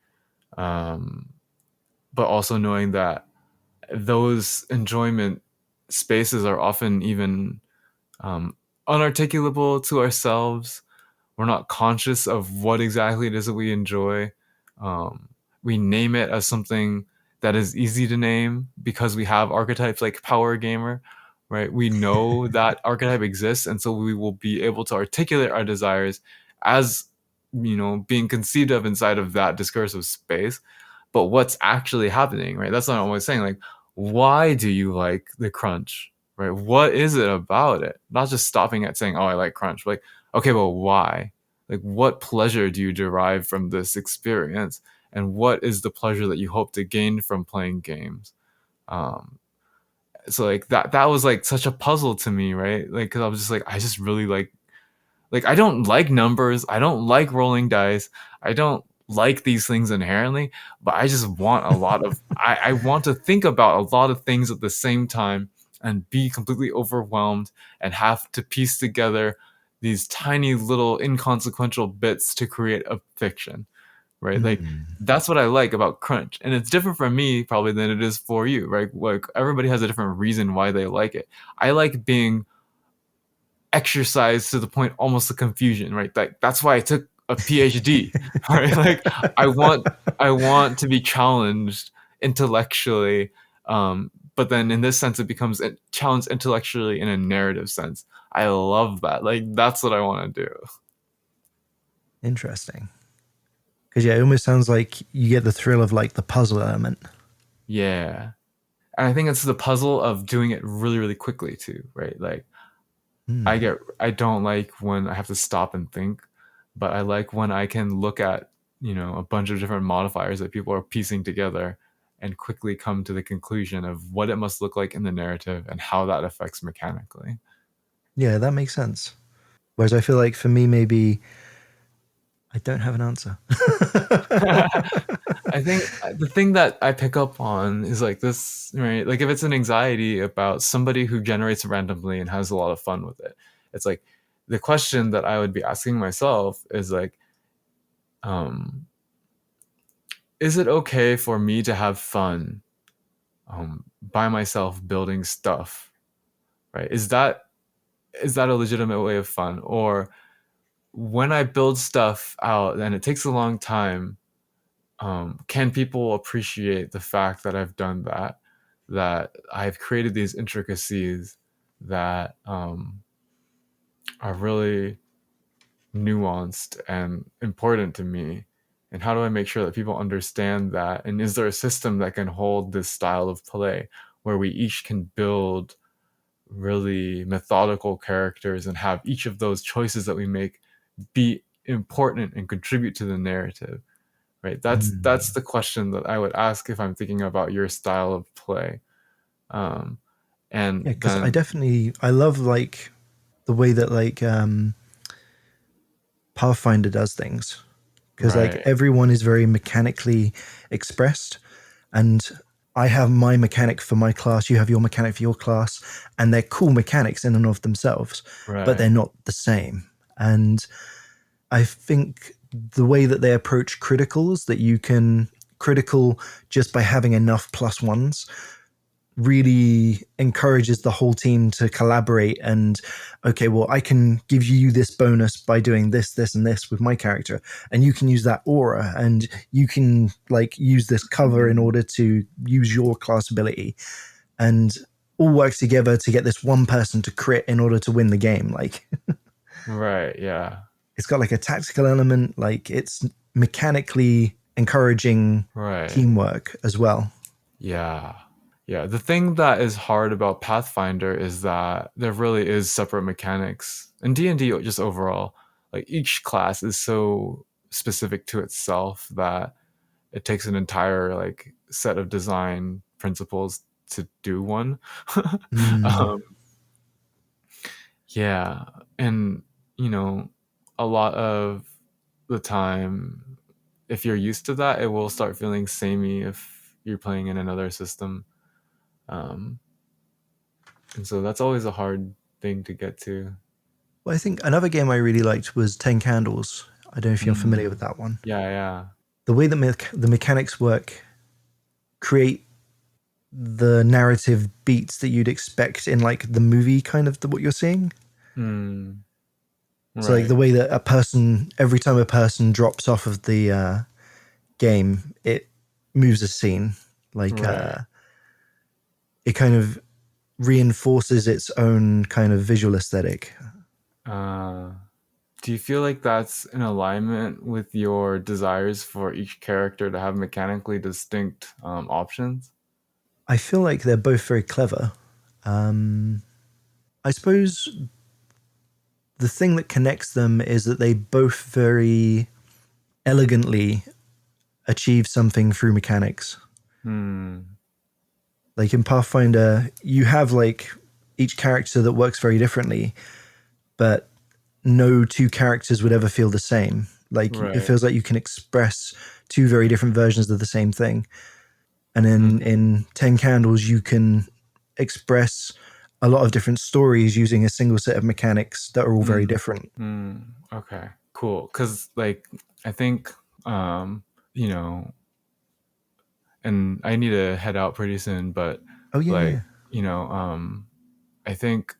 um, but also knowing that those enjoyment spaces are often even um, unarticulable to ourselves. We're not conscious of what exactly it is that we enjoy. Um, we name it as something that is easy to name because we have archetypes like power gamer, right? We know that archetype exists, and so we will be able to articulate our desires as being conceived of inside of that discursive space. But what's actually happening, right? That's not always saying like, why do you like the crunch, right? What is it about it? Not just stopping at saying, oh, I like crunch, but like, okay, well, why? Like, what pleasure do you derive from this experience? And what is the pleasure that you hope to gain from playing games? Um, so like that was like such a puzzle to me, right? Like, cause I was just like, I just really like I don't like numbers, I don't like rolling dice, I don't like these things inherently, but I just want a lot of I want to think about a lot of things at the same time and be completely overwhelmed and have to piece together these tiny little inconsequential bits to create a fiction, right? Like Mm. that's what I like about crunch. And it's different for me probably than it is for you, right? Like everybody has a different reason why they like it. I like being exercise to the point almost of confusion, right? Like that's why I took a PhD, right? Like I want to be challenged intellectually, but then in this sense it becomes challenged intellectually in a narrative sense. I love that. Like that's what I want to do. Interesting. Because yeah, it almost sounds like you get the thrill of like the puzzle element. Yeah. And I think it's the puzzle of doing it really, really quickly too, right? Like Mm. I don't like when I have to stop and think, but I like when I can look at, a bunch of different modifiers that people are piecing together and quickly come to the conclusion of what it must look like in the narrative and how that affects mechanically. Yeah, that makes sense. Whereas I feel like for me, maybe I don't have an answer. I think the thing that I pick up on is like this, right? Like if it's an anxiety about somebody who generates randomly and has a lot of fun with it, it's like the question that I would be asking myself is like, um, is it okay for me to have fun by myself building stuff? Right? Is that a legitimate way of fun? Or when I build stuff out and it takes a long time, can people appreciate the fact that I've done that? That I've created these intricacies that are really nuanced and important to me, and how do I make sure that people understand that, and is there a system that can hold this style of play where we each can build really methodical characters and have each of those choices that we make be important and contribute to the narrative, right? That's Mm. the question that I would ask if I'm thinking about your style of play. um, and Yeah, because I then definitely I love like the way that like Pathfinder does things. because like Right. everyone is very mechanically expressed, and I have my mechanic for my class, you have your mechanic for your class, and they're cool mechanics in and of themselves, but they're Right. not the same. And I think the way that they approach criticals, that you can critical just by having enough plus ones, really encourages the whole team to collaborate. And okay, well, I can give you this bonus by doing this, this, and this with my character, and you can use that aura, and you can like use this cover in order to use your class ability, and all works together to get this one person to crit in order to win the game. Like Right. Yeah. it's got like a tactical element, like it's mechanically encouraging Right. teamwork as well. Yeah. Yeah. The thing that is hard about Pathfinder is that there really is separate mechanics. And D&D just overall, like each class is so specific to itself that it takes an entire like set of design principles to do one. Mm. um, yeah. And you know, a lot of the time if you're used to that, it will start feeling samey if you're playing in another system. Um, and so that's always a hard thing to get to. Well, I think another game I really liked was 10 Candles. I don't know if you're familiar with Mm, that one. yeah, yeah. The way that the mechanics work create the narrative beats that you'd expect in like the movie kind of what you're seeing. Mm, So like right, the way that a person, every time a person drops off of the game, it moves a scene. Like right. it kind of reinforces its own kind of visual aesthetic. Uh, do you feel like that's in alignment with your desires for each character to have mechanically distinct options? I feel like they're both very clever. I suppose the thing that connects them is that they both very elegantly achieve something through mechanics. Hmm. Like in Pathfinder, you have like each character that works very differently, but no two characters would ever feel the same. Like it Right. feels like you can express two very different versions of the same thing. And Mm, in 10 Candles, you can express a lot of different stories using a single set of mechanics that are all very mm, different. okay. Cool. Because like I think you know, and I need to head out pretty soon, but Oh yeah, like yeah. you know, I think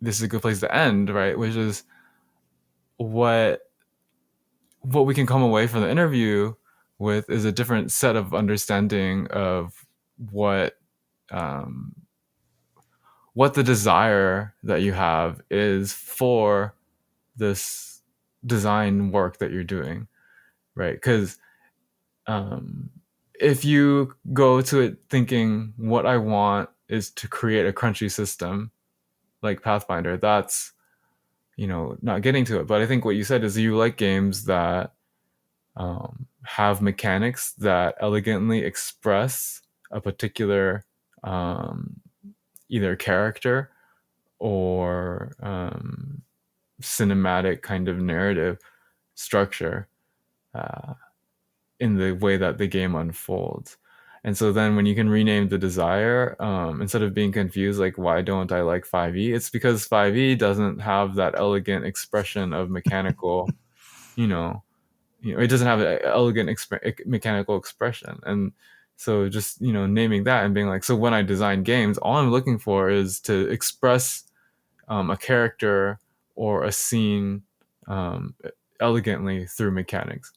this is a good place to end, right? Which is what we can come away from the interview with is a different set of understanding of what um, what the desire that you have is for this design work that you're doing, right? Because um, if you go to it thinking what I want is to create a crunchy system like Pathfinder, that's not getting to it. But I think what you said is you like games that have mechanics that elegantly express a particular um, either character or cinematic kind of narrative structure uh, in the way that the game unfolds. And so then when you can rename the desire, instead of being confused, like, why don't I like 5e? It's because 5e doesn't have that elegant expression of mechanical, you know, it doesn't have an elegant mechanical expression. And so just, naming that and being like, so when I design games, all I'm looking for is to express a character or a scene um, elegantly through mechanics.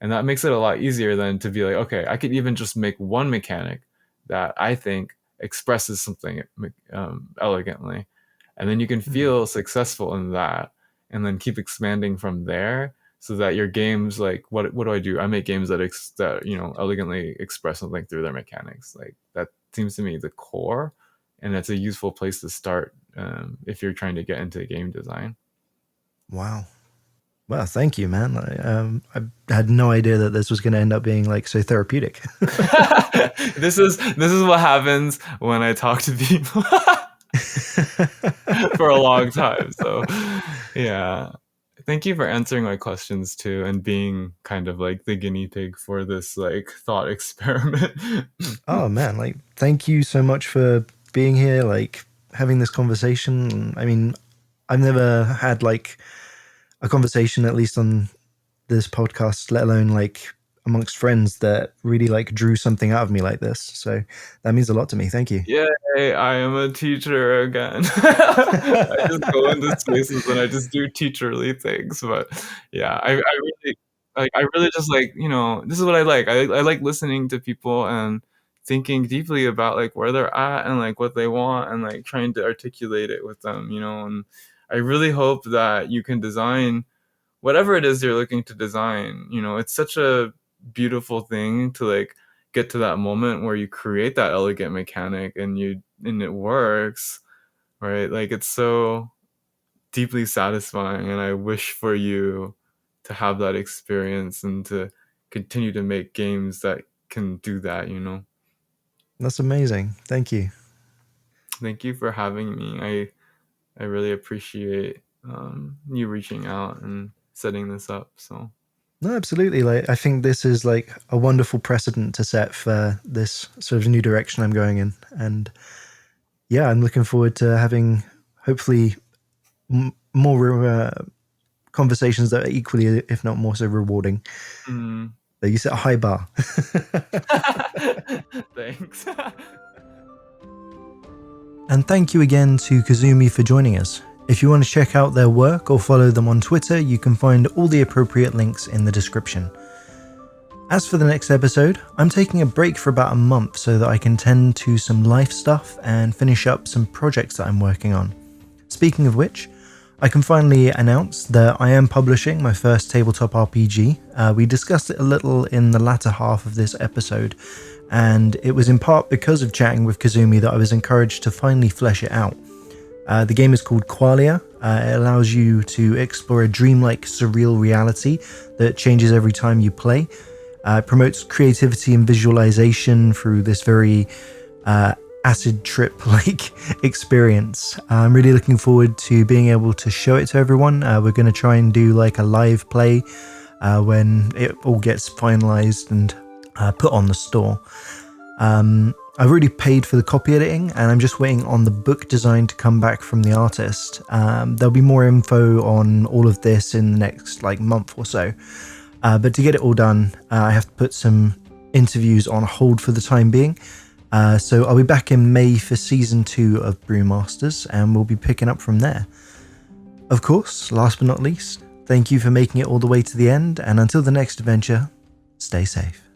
And that makes it a lot easier than to be like, okay, I could even just make one mechanic that I think expresses something elegantly. And then you can Mm. feel successful in that and then keep expanding from there so that your games, like, what do I do? I make games that elegantly express something through their mechanics. Like that seems to me the core, and it's a useful place to start if you're trying to get into game design. Wow. Well, thank you, man. I had no idea that this was going to end up being like so therapeutic. This is what happens when I talk to people for a long time. So, yeah. thank you for answering my questions too, and being kind of like the guinea pig for this like thought experiment. Oh man, like thank you so much for being here, like having this conversation. I mean, I've never had like a conversation, at least on this podcast, let alone like amongst friends, that really like drew something out of me like this. So that means a lot to me. Thank you. Yay, I am a teacher again. I just go into spaces and I just do teacherly things. But yeah, I really like, I really just like, this is what I like. I like listening to people and thinking deeply about like where they're at and like what they want and like trying to articulate it with them, and I really hope that you can design whatever it is you're looking to design. It's such a beautiful thing to like get to that moment where you create that elegant mechanic and it works, right? Like it's so deeply satisfying, and I wish for you to have that experience and to continue to make games that can do that. That's amazing. Thank you. Thank you for having me. I really appreciate you reaching out and setting this up. So No, absolutely. Like I think this is like a wonderful precedent to set for this sort of new direction I'm going in. And yeah, I'm looking forward to having hopefully more conversations that are equally, if not more so, rewarding. You set a high bar. Thanks. And thank you again to Kazumi for joining us. If you want to check out their work or follow them on Twitter, you can find all the appropriate links in the description. As for the next episode, I'm taking a break for about a month so that I can tend to some life stuff and finish up some projects that I'm working on. Speaking of which, I can finally announce that I am publishing my first tabletop RPG. We discussed it a little in the latter half of this episode, and it was in part because of chatting with Kazumi that I was encouraged to finally flesh it out. The game is called Qualia. It allows you to explore a dreamlike, surreal reality that changes every time you play. It promotes creativity and visualization through this very acid trip-like experience. I'm really looking forward to being able to show it to everyone. We're going to try and do like a live play when it all gets finalized and put on the store. I've already paid for the copy editing, and I'm just waiting on the book design to come back from the artist. There'll be more info on all of this in the next like month or so. But to get it all done, I have to put some interviews on hold for the time being. So I'll be back in May for season 2 of Brewmasters, and we'll be picking up from there. Of course, last but not least, thank you for making it all the way to the end, and until the next adventure, stay safe.